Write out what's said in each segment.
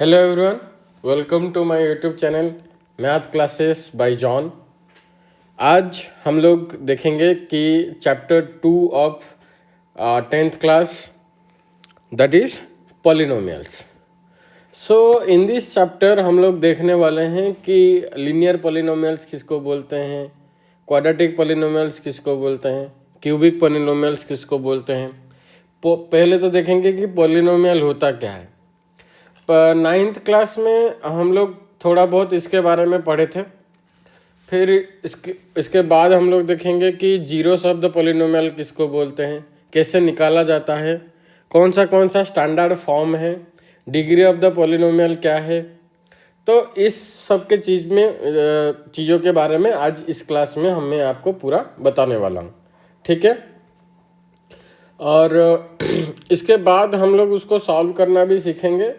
Hello everyone, welcome to my YouTube channel math classes by John. आज हम लोग देखेंगे कि chapter 2 of 10th class, that is polynomials. So in this chapter हम लोग देखने वाले हैं कि लीनियर पॉलिनोमियल्स किसको बोलते हैं, क्वाड्रेटिक पॉलिनोमियल्स किसको बोलते हैं, क्यूबिक पॉलिनोमियल्स किसको बोलते हैं। पहले तो देखेंगे कि पॉलिनोमियल होता क्या है। 9th क्लास में हम लोग थोड़ा बहुत इसके बारे में पढ़े थे। फिर इसके बाद हम लोग देखेंगे कि जीरोस ऑफ द पॉलिनोमियल किसको बोलते हैं, कैसे निकाला जाता है, कौन सा स्टैंडर्ड फॉर्म है, डिग्री ऑफ द पॉलिनोमियल क्या है। तो इस सब के चीज़ों के बारे में आज इस क्लास में मैं आपको पूरा बताने वाला हूँ, ठीक है। और इसके बाद हम लोग उसको सॉल्व करना भी सीखेंगे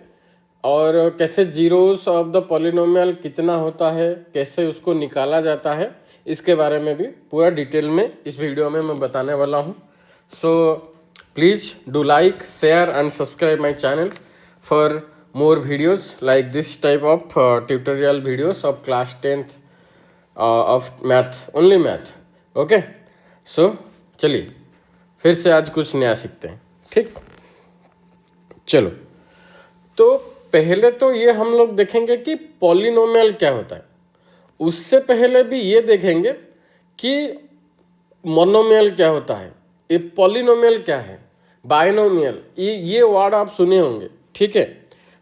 और कैसे जीरोस ऑफ द पॉलिनोमियल कितना होता है, कैसे उसको निकाला जाता है, इसके बारे में भी पूरा डिटेल में इस वीडियो में मैं बताने वाला हूँ। So please do like, share and subscribe my channel for more videos like this type of tutorial videos of class 10th of math, only math. Okay, so चलिए फिर से आज कुछ नया सीखते हैं, ठीक। चलो, तो पहले तो ये हम लोग देखेंगे कि पॉलिनोमियल क्या होता है। उससे पहले भी ये देखेंगे कि मोनोमियल क्या होता है, ये पॉलिनोमियल क्या है, बाइनोमियल, ये वर्ड आप सुने होंगे, ठीक है।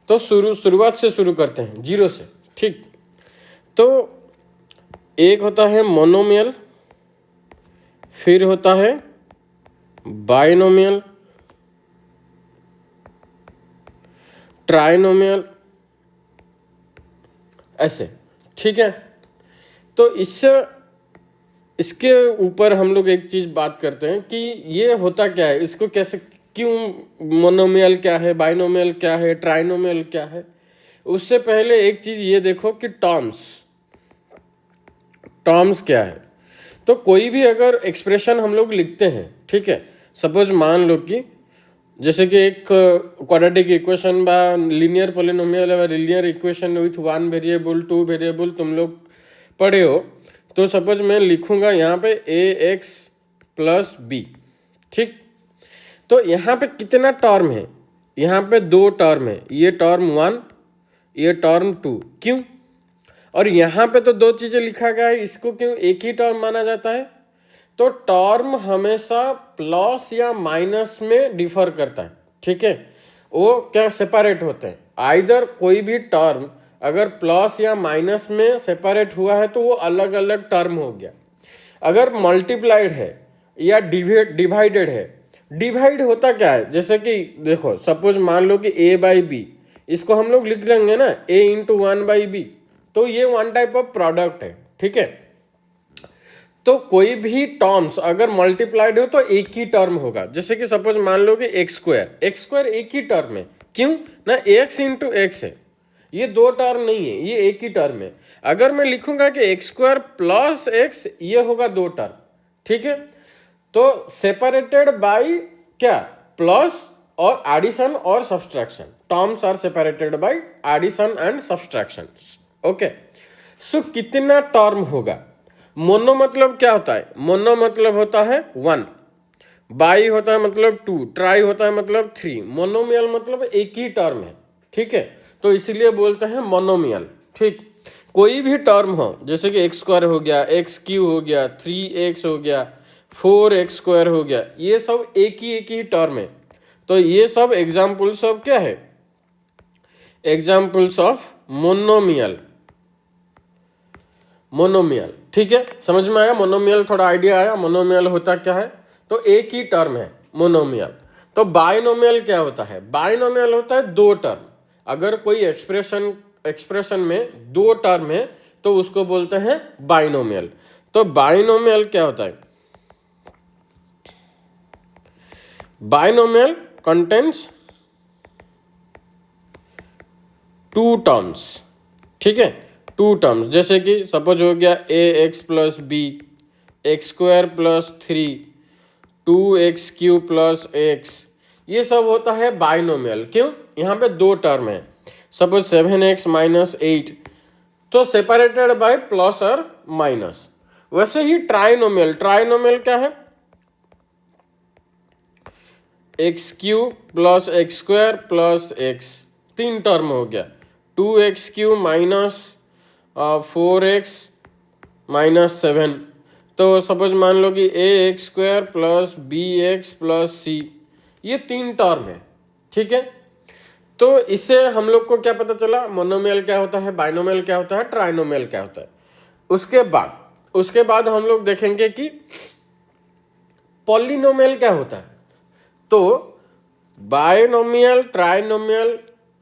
तो शुरुआत से शुरू करते हैं, जीरो से, ठीक। तो एक होता है मोनोमियल, फिर होता है बाइनोमियल, ट्राइनोमियल, ऐसे, ठीक है। तो इसके ऊपर हम लोग एक चीज बात करते हैं कि ये होता क्या है, इसको कैसे, क्यों मोनोमियल क्या है, बाइनोमियल क्या है, ट्राइनोमियल क्या है। उससे पहले एक चीज ये देखो कि टर्म्स क्या है। तो कोई भी अगर एक्सप्रेशन हम लोग लिखते हैं, ठीक है, सपोज मान लो कि जैसे कि एक क्वाड्रेटिक इक्वेशन बा लीनियर पॉलिनोमियल है, linear equation with 1 variable 2 variable तुम लोग पढ़े हो। तो सपोज मैं लिखूंगा यहाँ पे ax प्लस बी, ठीक। तो यहाँ पे कितना टर्म है, यहाँ पे 2 टर्म है, ये टर्म 1, ये टर्म 2, क्यों। और यहाँ पे तो 2 चीजें लिखा गया है, इसको क्यों एक ही टर्म माना जाता है। तो टर्म हमेशा प्लस या माइनस में डिफर करता है, ठीक है। वो क्या सेपरेट होते हैं, आइदर कोई भी टर्म अगर प्लस या माइनस में सेपरेट हुआ है तो वो अलग अलग टर्म हो गया। अगर मल्टीप्लाइड है या डिवाइडेड है, डिवाइड होता क्या है, जैसे कि देखो सपोज मान लो कि a बाई बी, इसको हम लोग लिख लेंगे ना a इंटू 1 बाई बी, तो ये वन टाइप ऑफ प्रोडक्ट है, ठीक है। तो कोई भी टर्म्स अगर मल्टीप्लाइड हो तो एक ही टर्म होगा। जैसे कि सपोज मान लो कि एक्स स्क्वायर एक ही टर्म है, क्यों ना, एक्स इंटू एक्स है, ये 2 टर्म नहीं है, ये एक ही टर्म है। अगर मैं लिखूंगा कि एक्स स्क्वायर प्लस एक्स, ये होगा 2 टर्म, ठीक है। तो सेपरेटेड बाय क्या, प्लस और एडिशन और subtraction, terms are separated by addition and subtraction. Okay, so कितना टर्म होगा। मोनो मतलब क्या होता है, मोनो मतलब होता है 1, बाई होता है मतलब 2, ट्राई होता है मतलब 3, मोनोमियल मतलब एक ही टर्म है, ठीक है। तो इसीलिए बोलते हैं मोनोमियल, ठीक। कोई भी टर्म हो, जैसे कि एक्स स्क्वायर हो गया, एक्स क्यू हो गया, 3x हो गया, 4x स्क्वायर हो गया, ये सब एक ही टर्म है। तो ये सब एग्जाम्पल्स ऑफ क्या है, एग्जाम्पल्स ऑफ मोनोमियल, ठीक है। समझ में आया मोनोमियल, थोड़ा आइडिया आया मोनोमियल होता क्या है। तो एक ही टर्म है मोनोमियल। तो बाइनोमियल क्या होता है, बाइनोमियल होता है 2 टर्म। अगर कोई एक्सप्रेशन में 2 टर्म है तो उसको बोलते हैं बाइनोमियल। तो बाइनोमियल क्या होता है, बाइनोमियल कंटेन्स 2 टर्म्स, ठीक है, 2 टर्म्स। जैसे कि सपोज हो गया ax plus B, x square plus 3, 2x cube plus x, ये सब होता है बाइनोमियल। क्यों, यहाँ पे 2 टर्म है। सपोज 7x माइनस 8, तो सेपरेटेड बाय प्लस और माइनस। वैसे ही ट्राइनोमियल, ट्राइनोमियल क्या है? X cube plus x square plus x, 3 term हो गया। 2x³ माइनस 4x माइनस 7, तो सपोज मान लो कि ax² plus bx plus c, ये 3 टर्म है, ठीक है। तो इससे हम लोग को क्या पता चला? मोनोमियल क्या होता है, बाइनोमियल क्या होता है, ट्राइनोमियल क्या होता है। उसके बाद हम लोग देखेंगे कि पॉलिनोमियल क्या होता है। तो बाइनोमियल, ट्राइनोमियल,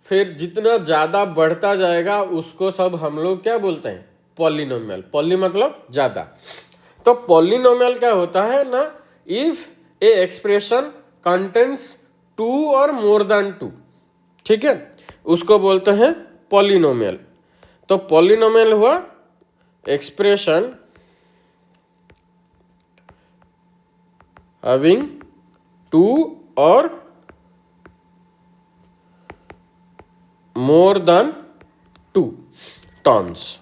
फिर जितना ज्यादा बढ़ता जाएगा उसको सब हम लोग क्या बोलते हैं? पॉलिनोमियल। पॉली मतलब ज्यादा। तो पॉलिनोमियल क्या होता है ना, इफ ए एक्सप्रेशन कंटेन्स 2 और मोर देन 2, ठीक है, उसको बोलते हैं पॉलिनोमियल। तो पॉलिनोमियल हुआ एक्सप्रेशन हैविंग 2 और मोर देन 2 टर्म्स,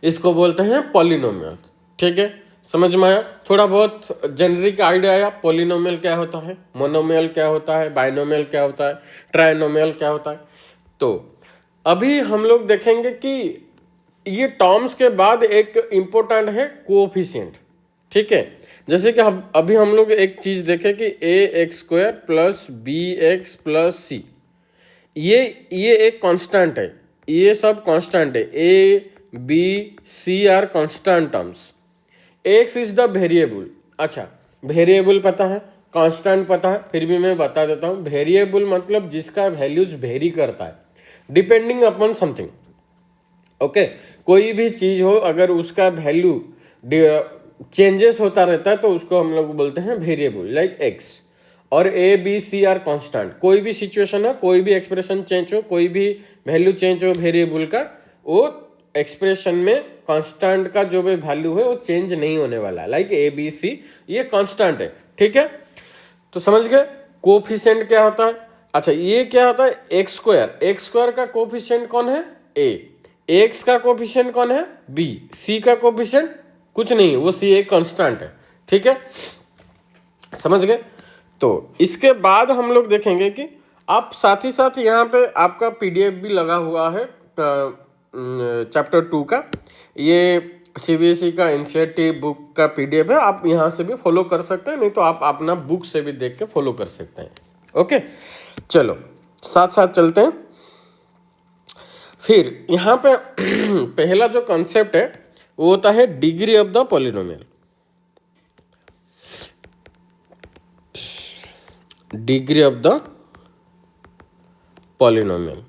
इसको बोलते हैं पॉलिनोमियल, ठीक है। समझ में आया? थोड़ा बहुत जेनरिक आइडिया आया। पॉलिनोमियल क्या होता है, मोनोमियल क्या होता है, बाइनोमियल क्या होता है, ट्राइनोमियल क्या होता है। तो अभी हम लोग देखेंगे कि ये टर्म्स के बाद एक इंपॉर्टेंट है कोएफिशिएंट, ठीक है। जैसे कि अभी हम लोग एक चीज देखें कि ax² plus bx plus c, ये एक कांस्टेंट है, ये सब कांस्टेंट है। a b c are constant terms, x is the variable. अच्छा, वेरिएबल पता है, कांस्टेंट पता है, फिर भी मैं बता देता हूँ। वेरिएबल मतलब जिसका वैल्यूज वेरी करता है डिपेंडिंग अपॉन समथिंग, ओके। कोई भी चीज हो, अगर उसका वैल्यू चेंजेस होता रहता है तो उसको हम लोग बोलते हैं वेरिएबल, लाइक x। और a b c are constant. कोई भी सिचुएशन है, कोई भी एक्सप्रेशन चेंज हो, कोई भी वैल्यू चेंज हो वेरिएबल का, वो एक्सप्रेशन में कांस्टेंट का जो भी वैल्यू है वो चेंज नहीं होने वाला है, लाइक a b c, ये कांस्टेंट है, ठीक है। तो समझ गए कोएफिशिएंट क्या होता है। अच्छा, ये क्या होता है? x² का कोएफिशिएंट कौन है? a। x का कोएफिशिएंट कौन है? b। c का कोएफिशिएंट कुछ नहीं, वो c एक कांस्टेंट है, ठीक है। समझ गए? तो इसके बाद हम लोग देखेंगे कि आप साथ ही साथ यहाँ पे आपका पीडीएफ भी लगा हुआ है चैप्टर 2 का। ये सीबीएसई का इनिशिएटिव बुक का पीडीएफ है, आप यहाँ से भी फॉलो कर सकते हैं, नहीं तो आप अपना बुक से भी देख के फॉलो कर सकते हैं, ओके। चलो साथ साथ चलते हैं। फिर यहाँ पे पहला जो कॉन्सेप्ट है वो होता है degree of the polynomial. Degree of the polynomial,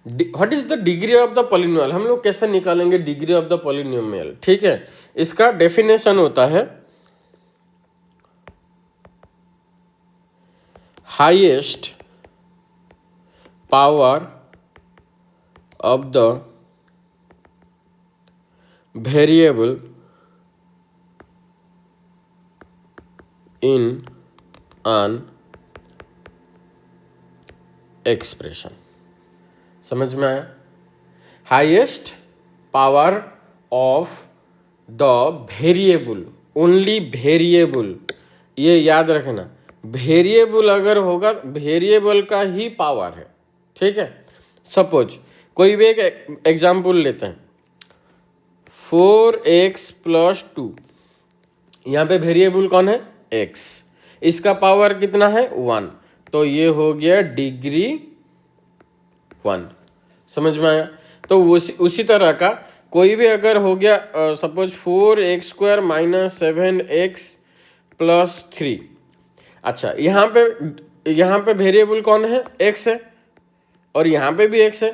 what is the degree of the polynomial? हम लोग कैसे निकालेंगे डिग्री ऑफ द पॉलिनोमियल, ठीक है। इसका डेफिनेशन होता है highest power of the variable in an expression. समझ में आया? Highest power of the variable, only variable, ये याद रखना। वेरिएबल अगर होगा, वेरिएबल का ही पावर है, ठीक है। सपोज कोई भी एक एग्जाम्पल लेते हैं, 4x प्लस 2, यहाँ पे वेरिएबल कौन है? x, इसका पावर कितना है? 1, तो ये हो गया डिग्री 1। समझ में आया? तो उसी तरह का कोई भी अगर हो गया suppose 4x² minus 7x plus 3। अच्छा, यहाँ पे वेरिएबल कौन है? x है, और यहाँ पे भी x है,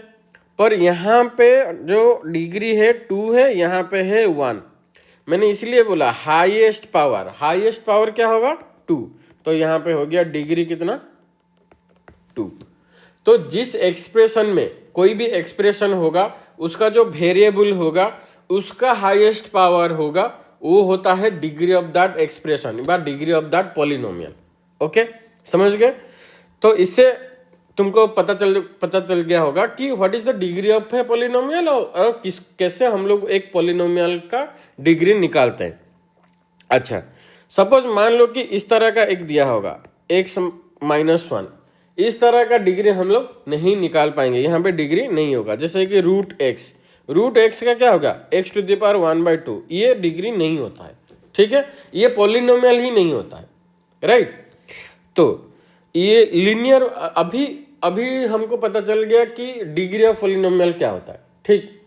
पर यहाँ पे जो डिग्री है 2 है, यहाँ पे है 1। मैंने इसलिए बोला हाईएस्ट पावर। हाईएस्ट पावर क्या होगा? 2, तो यहाँ पे हो गया डिग्री कितना? 2। तो जिस एक्सप्रेशन में कोई भी एक्सप्रेशन होगा, उसका जो वेरिएबल होगा उसका हाईएस्ट पावर होगा, वो होता है डिग्री ऑफ दैट एक्सप्रेशन या degree of that polynomial, okay. समझ गए? तो इससे तुमको पता चल गया होगा कि what is the degree of a polynomial और कैसे हम लोग एक पॉलिनोमियल का डिग्री निकालते हैं। अच्छा, सपोज मान लो कि इस तरह का एक दिया होगा x-1, इस तरह का डिग्री हम लोग नहीं निकाल पाएंगे, यहाँ पे डिग्री नहीं होगा। जैसे कि रूट एक्स का क्या होगा, x⁻1/2, ये डिग्री नहीं होता है, ठीक है, ये पॉलिनोमियल ही नहीं होता है, राइट। तो ये लीनियर, अभी हमको पता चल गया कि डिग्री ऑफ पॉलिनोमियल क्या होता है, ठीक।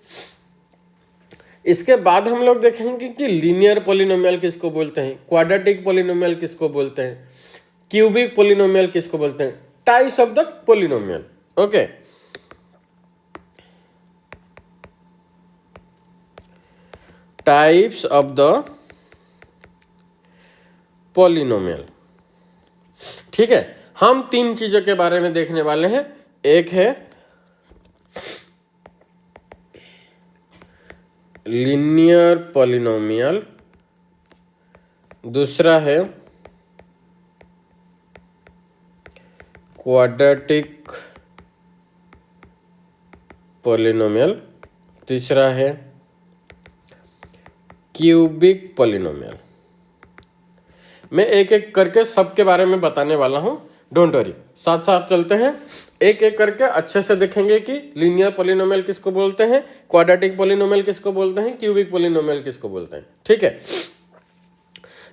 इसके बाद हम लोग देखेंगे कि लीनियर पॉलिनोमियल किसको बोलते हैं, क्वाड्रेटिक पॉलिनोमियल किसको बोलते हैं, क्यूबिक पॉलिनोमियल किसको बोलते हैं, types of the polynomial. Okay, types of the polynomial, ठीक है। हम 3 चीजों के बारे में देखने वाले हैं। एक है लीनियर पॉलिनोमियल, दूसरा है क्वाड्रेटिक पॉलिनोमियल, तीसरा है क्यूबिक पॉलिनोमियल। मैं एक एक करके सबके बारे में बताने वाला हूं, डोंट वरी, साथ साथ चलते हैं, एक एक करके अच्छे से देखेंगे कि लीनियर पॉलिनोमियल किसको बोलते हैं, क्वाड्रेटिक पॉलिनोमियल किसको बोलते हैं, क्यूबिक पॉलिनोमियल किसको बोलते हैं, ठीक है।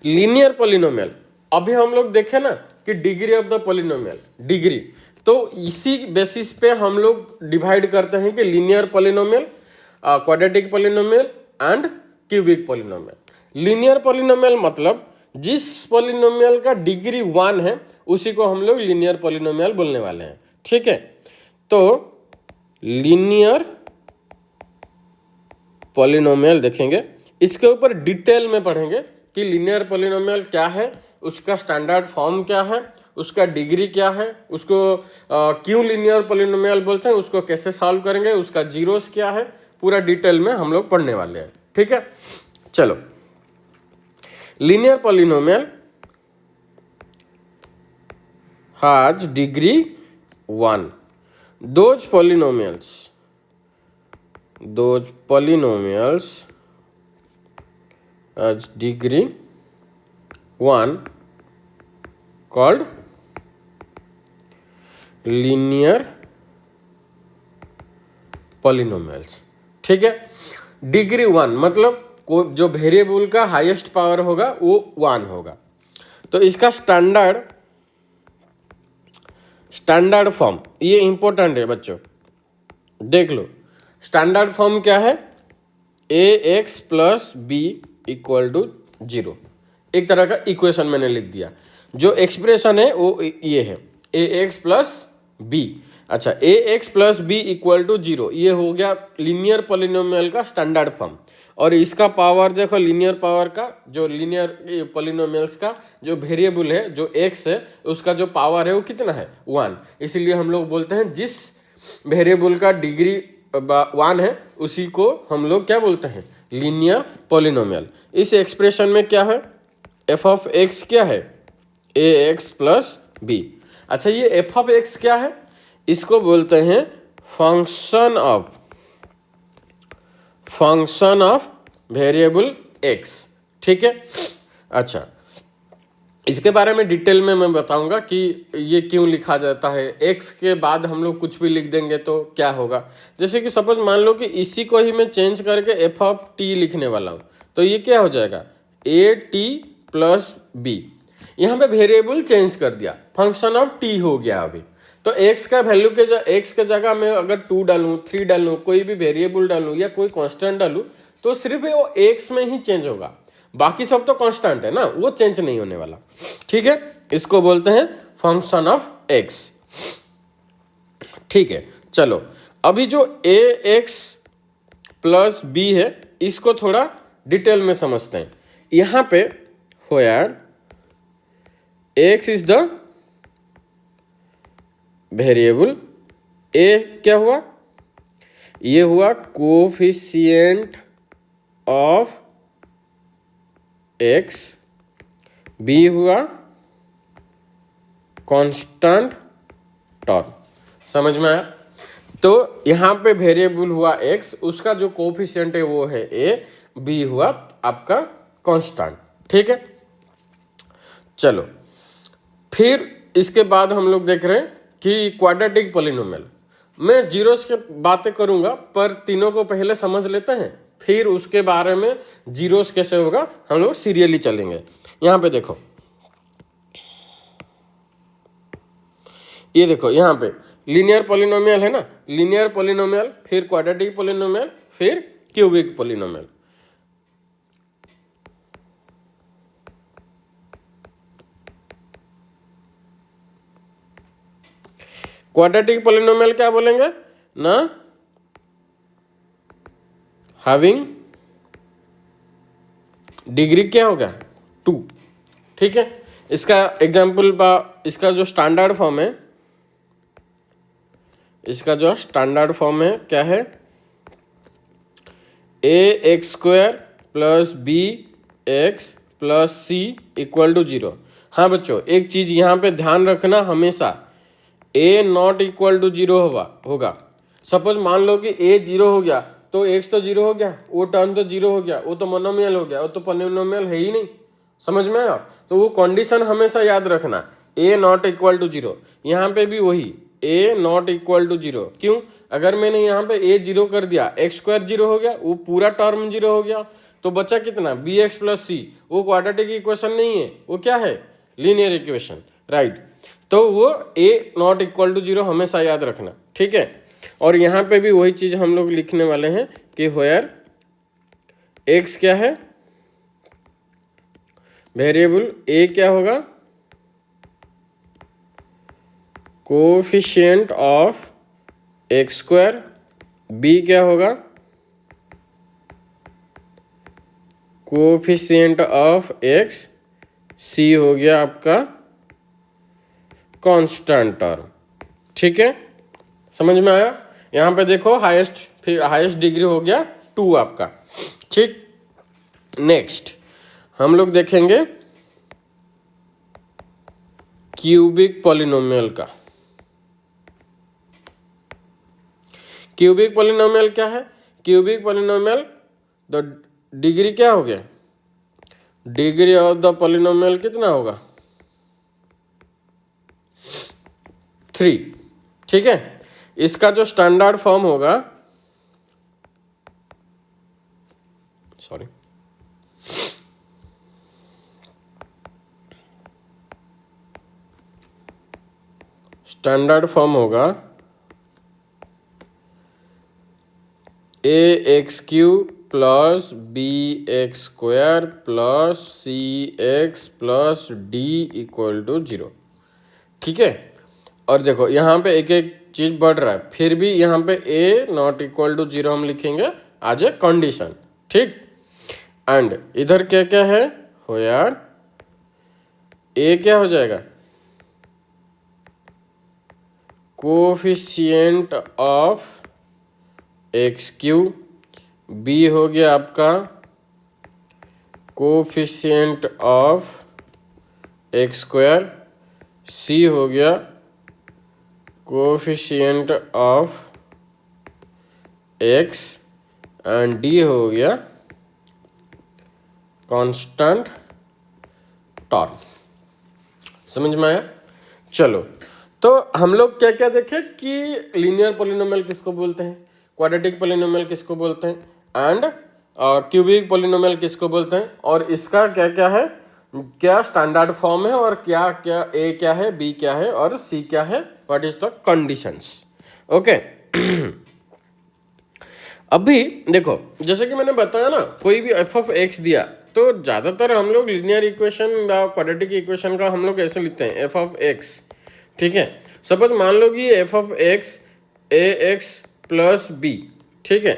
लीनियर पॉलिनोमियल, अभी हम लोग देखे ना कि degree of the polynomial, degree, तो इसी बेसिस पे हम लोग डिवाइड करते हैं कि linear polynomial, quadratic polynomial and cubic polynomial. Linear polynomial मतलब जिस पॉलिनोमियल का डिग्री 1 है उसी को हम लोग लीनियर पॉलिनोमियल बोलने वाले हैं, ठीक है। तो लीनियर पॉलिनोमियल देखेंगे, इसके ऊपर डिटेल में पढ़ेंगे कि लीनियर पॉलिनोमियल क्या है, उसका स्टैंडर्ड फॉर्म क्या है, उसका डिग्री क्या है, उसको क्यों लीनियर पॉलिनोमियल बोलते हैं, उसको कैसे सॉल्व करेंगे, उसका जीरोस क्या है, पूरा डिटेल में हम लोग पढ़ने वाले हैं, ठीक है। चलो, linear polynomial has degree 1. Those polynomials has degree 1 called linear polynomials, ठीक है। डिग्री 1 मतलब जो वेरिएबल का हाईएस्ट पावर होगा वो 1 होगा। तो इसका स्टैंडर्ड फॉर्म, ये इंपॉर्टेंट है बच्चों, देख लो। स्टैंडर्ड फॉर्म क्या है, ax plus B equal to 0, एक तरह का इक्वेशन मैंने लिख दिया। जो एक्सप्रेशन है वो ये है ax प्लस बी। अच्छा, ax plus B equal to 0, ये हो गया लीनियर पॉलिनोमियल का स्टैंडर्ड फॉर्म। और इसका पावर देखो, लीनियर पावर का, जो लीनियर पॉलिनोमियल्स का जो वेरिएबल है, जो x है, उसका जो पावर है वो कितना है, 1। इसीलिए हम लोग बोलते हैं जिस वेरिएबल का डिग्री 1 है उसी को हम लोग क्या बोलते हैं, लीनियर पॉलिनोमियल। इस एक्सप्रेशन में क्या है, f ऑफ x क्या है, ax प्लस बी। अच्छा, ये f ऑफ x क्या है, इसको बोलते हैं फंक्शन ऑफ वेरिएबल x, ठीक है। अच्छा, इसके बारे में डिटेल में मैं बताऊंगा कि ये क्यों लिखा जाता है। x के बाद हम लोग कुछ भी लिख देंगे तो क्या होगा, जैसे कि सपोज मान लो कि इसी को ही मैं चेंज करके f ऑफ t लिखने वाला हूं, तो ये क्या हो जाएगा, a t प्लस b। यहाँ पे वेरिएबल चेंज कर दिया, फंक्शन ऑफ t हो गया अभी। तो x का वैल्यू के x के जगह में अगर 2 डालूं, 3 डालूं, कोई भी वेरिएबल डालूं या कोई कांस्टेंट डालूं, तो सिर्फ वो x में ही चेंज होगा, बाकी सब तो कांस्टेंट है ना, वो चेंज नहीं होने वाला, ठीक है। इसको बोलते हैं फंक्शन ऑफ x, ठीक है। चलो, अभी जो ax प्लस b है इसको थोड़ा डिटेल में समझते हैं। यहां पे हो यार, x is the variable, a क्या हुआ, ये हुआ कोफिशिएंट ऑफ x, b हुआ कांस्टेंट टर्म, समझ में आया? तो यहाँ पे वेरिएबल हुआ x, उसका जो कोफिशिएंट है वो है a, b हुआ आपका कांस्टेंट। ठीक है, चलो फिर इसके बाद हम लोग देख रहे हैं कि क्वाड्रेटिक पॉलिनोमियल। मैं जीरोस की बातें करूंगा पर तीनों को पहले समझ लेते हैं, फिर उसके बारे में जीरोस कैसे होगा हम लोग सीरियली चलेंगे। यहाँ पे देखो, ये देखो यहाँ पे लीनियर पॉलिनोमियल है ना, लीनियर पॉलिनोमियल, फिर क्वाड्रेटिक पॉलिनोमियल, फिर क्यूबिक पॉलिनोमियल। क्वाड्रेटिक पॉलिनोमियल क्या बोलेंगे ना, हैविंग डिग्री क्या होगा 2। ठीक है, इसका एग्जाम्पल इसका जो स्टैंडर्ड फॉर्म है, इसका जो स्टैंडर्ड फॉर्म है क्या है, ax² plus bx plus c equal to 0। हाँ बच्चों, एक चीज यहाँ पे ध्यान रखना, हमेशा a नॉट इक्वल टू 0 होगा। सपोज मान लो कि a 0 हो गया तो x तो 0 हो गया, वो टर्म तो 0 हो गया, वो तो मोनोमियल हो गया, वो तो पॉलिनोमियल है ही नहीं। समझ में आया? तो वो कंडीशन हमेशा याद रखना, a नॉट इक्वल टू 0। यहाँ पे भी वही a नॉट इक्वल टू 0। क्यों? अगर मैंने यहाँ पे a 0 कर दिया, x² 0 हो गया, वो पूरा टर्म 0 हो गया, तो बचा कितना bx प्लस c। वो क्वाड्रेटिक इक्वेशन नहीं है, वो क्या है, लीनियर इक्वेशन, राइट। तो वो a नॉट इक्वल टू 0 हमेशा याद रखना। ठीक है, और यहाँ पे भी वही चीज हम लोग लिखने वाले हैं कि वेयर x क्या है, वेरिएबल a क्या होगा, कोफिशिएंट ऑफ x², b क्या होगा, कोफिशिएंट ऑफ x, c हो गया आपका कांस्टेंट टर्म। ठीक है, समझ में आया? यहाँ पे देखो हाईएस्ट, फिर हाईएस्ट डिग्री हो गया 2 आपका। ठीक, नेक्स्ट हम लोग देखेंगे क्यूबिक पॉलिनोमियल का। क्यूबिक पॉलिनोमियल क्या है, क्यूबिक पॉलिनोमियल द डिग्री क्या हो गया, डिग्री ऑफ द पॉलिनोमियल कितना होगा 3। ठीक है, इसका जो स्टैंडर्ड फॉर्म होगा, सॉरी, स्टैंडर्ड फॉर्म होगा ax³ plus bx² plus cx plus d equal to 0। ठीक है, और देखो यहाँ पे एक एक चीज बढ़ रहा है, फिर भी यहाँ पे a नॉट इक्वल टू 0 हम लिखेंगे एज ए कंडीशन। ठीक, एंड इधर क्या क्या है हो यार, a क्या हो जाएगा, कोफिशिएंट ऑफ x³, b हो गया आपका कोफिशिएंट ऑफ x², c हो गया coefficient of x, and d हो गया कांस्टेंट टर्म। समझ में आया? चलो, तो हम लोग क्या क्या देखे कि लीनियर पॉलिनोमियल किसको बोलते हैं, क्वाड्रेटिक पॉलिनोमियल किसको बोलते हैं, एंड क्यूबिक पॉलिनोमियल किसको बोलते हैं, और इसका क्या क्या है, क्या स्टैंडर्ड फॉर्म है, और क्या क्या a क्या है, b क्या है, और c क्या है, what is the conditions. Okay, अभी देखो जैसे कि मैंने बताया ना, कोई भी f ऑफ x दिया तो ज्यादातर हम लोग लीनियर इक्वेशन या क्वाड्रेटिक इक्वेशन का हम लोग ऐसे लिखते हैं f ऑफ x। ठीक है, सपोज मान लो कि f of x ax plus b। ठीक है,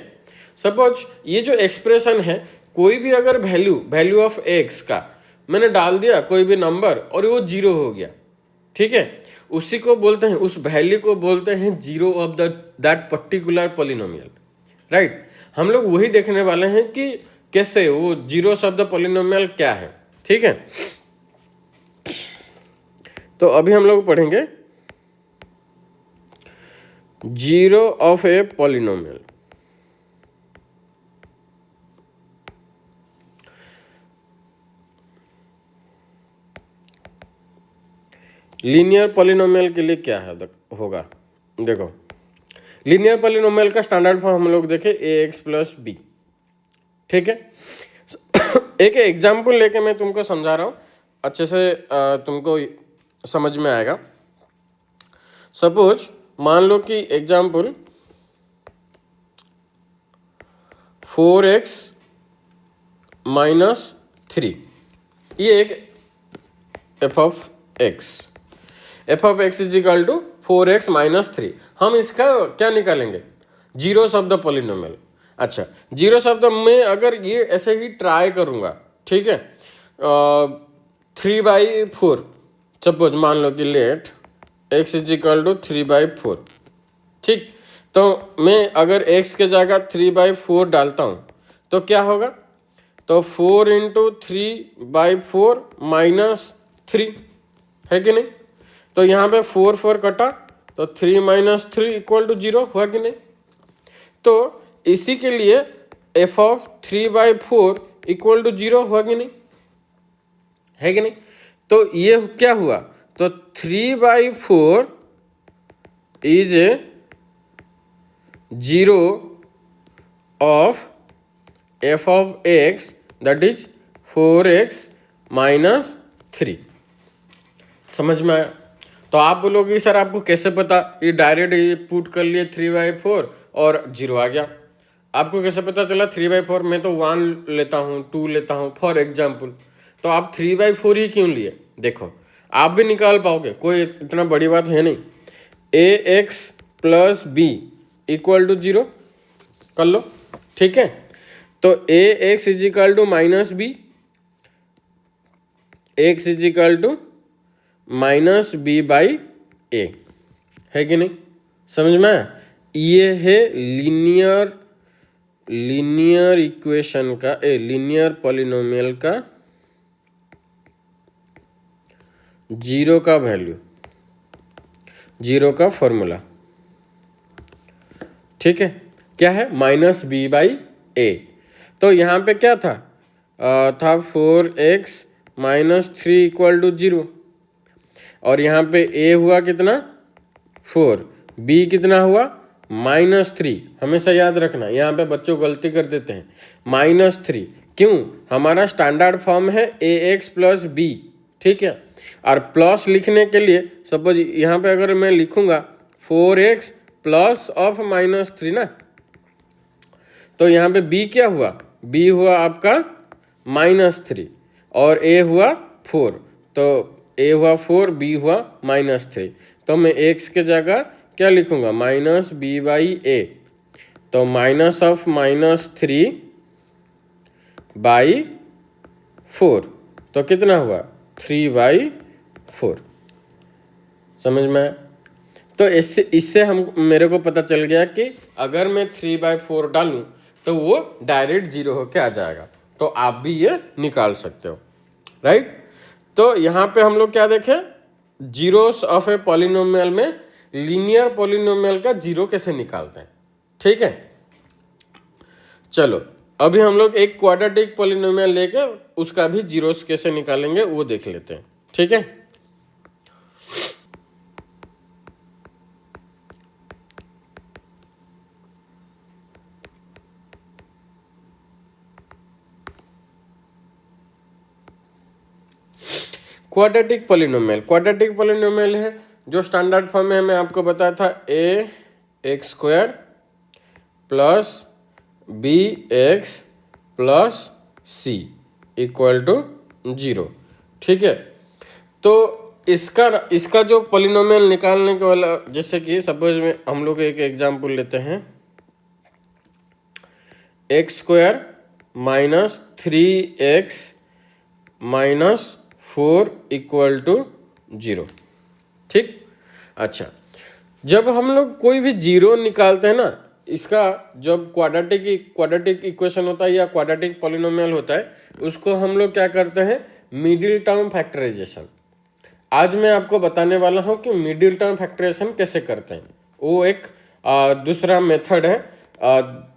सपोज ये जो एक्सप्रेशन है, कोई भी अगर वैल्यू ऑफ x का मैंने डाल दिया कोई भी नंबर और वो 0 हो गया, ठीक है, उसी को बोलते हैं, उस वैल्यू को बोलते हैं 0 of that particular polynomial, right. हम लोग वही देखने वाले हैं कि कैसे वो जीरोस ऑफ द पॉलिनोमियल क्या है। ठीक है, तो अभी हम लोग पढ़ेंगे zero of a polynomial. Linear polynomial के लिए क्या है होगा, देखो लीनियर पॉलिनोमियल का स्टैंडर्ड फॉर्म हम लोग देखें ए एक्स प्लस बी, ठीक है। एक एग्जाम्पल लेके मैं तुमको समझा रहा हूँ, अच्छे से तुमको समझ में आएगा। सपोज मान लो कि एग्जाम्पल 4x माइनस 3, ये एक f of x is equal to 4x minus 3। हम इसका क्या निकालेंगे, जीरोस ऑफ द पॉलिनोमियल। अच्छा, जीरोस ऑफ द में अगर ये ऐसे ही ट्राई करूंगा, ठीक है, 3/4 सपोज मान लो कि let x is equal to 3/4, ठीक। तो मैं अगर x के जगह 3/4 डालता हूं तो क्या होगा, तो 4 इंटू 3/4 माइनस 3 है कि नहीं। तो यहाँ पे 4 कटा तो 3 माइनस 3 इक्वल टू 0 हुआ कि नहीं। तो इसी के लिए f ऑफ 3/4 इक्वल टू 0 हुआ कि नहीं, है कि नहीं। तो ये क्या हुआ, तो 3/4 is a 0 of f of x that is 4x minus 3। समझ में आया। तो आप बोलोगे सर आपको कैसे पता, ये डायरेक्ट पुट कर लिए 3/4 और 0 आ गया। आपको कैसे पता चला 3/4, मैं तो 1 लेता हूँ 2 लेता हूँ फॉर एग्जाम्पल। तो आप 3/4 ही क्यों लिए, देखो आप भी निकाल पाओगे, कोई इतना बड़ी बात है नहीं। ax plus B equal to 0 कर लो, ठीक है। तो ax is equal to minus B, X is equal to minus B by A, है कि नहीं, समझ में आया। ये है लीनियर इक्वेशन का लीनियर पॉलिनोमियल का जीरो का वैल्यू, जीरो का फॉर्मूला, ठीक है। क्या है, माइनस बी बाई ए। तो यहाँ पे क्या था, था 4x माइनस 3 इक्वल टू 0, और यहाँ पे a हुआ कितना 4, b कितना हुआ -3। हमेशा याद रखना, यहाँ पे बच्चों गलती कर देते हैं, -3 क्यों, हमारा स्टैंडर्ड फॉर्म है ax प्लस बी, ठीक है। और प्लस लिखने के लिए सपोज यहाँ पे अगर मैं लिखूंगा 4x प्लस ऑफ -3 ना, तो यहाँ पे b क्या हुआ, b हुआ आपका -3 और a हुआ 4, तो a हुआ 4, b हुआ -3। तो मैं x के जगह क्या लिखूंगा, माइनस बी बाई ए। तो माइनस ऑफ -3 बाई 4, तो कितना हुआ 3/4। समझ में आया। तो इससे हम मेरे को पता चल गया कि अगर मैं 3/4 डालूं तो वो डायरेक्ट 0 होके आ जाएगा। तो आप भी ये निकाल सकते हो, राइट। तो यहाँ पे हम लोग क्या देखें, जीरोस ऑफ ए पॉलिनोमियल में लीनियर पॉलिनोमियल का जीरो कैसे निकालते हैं, ठीक है। चलो अभी हम लोग एक क्वाड्रेटिक पॉलिनोमियल लेके उसका भी जीरोस कैसे निकालेंगे वो देख लेते हैं, ठीक है। क्वाड्रेटिक पॉलिनोमियल है जो स्टैंडर्ड फॉर्म में मैं आपको बताया था, ax² plus bx plus c equal to 0, ठीक है। तो इसका जो पॉलिनोमियल निकालने के वाला, जैसे कि सपोज में हम लोग एक एग्जांपल लेते हैं, x² minus 3x minus 4 equal to 0, ठीक। अच्छा, जब हम लोग कोई भी जीरो निकालते हैं ना, इसका जब क्वाड्रेटिक इक्वेशन होता है या क्वाड्रेटिक पॉलिनोमियल होता है, उसको हम लोग क्या करते हैं, मिडिल टर्म फैक्टराइजेशन। आज मैं आपको बताने वाला हूं कि मिडिल टर्म फैक्टराइजेशन कैसे करते हैं। वो एक दूसरा मेथड है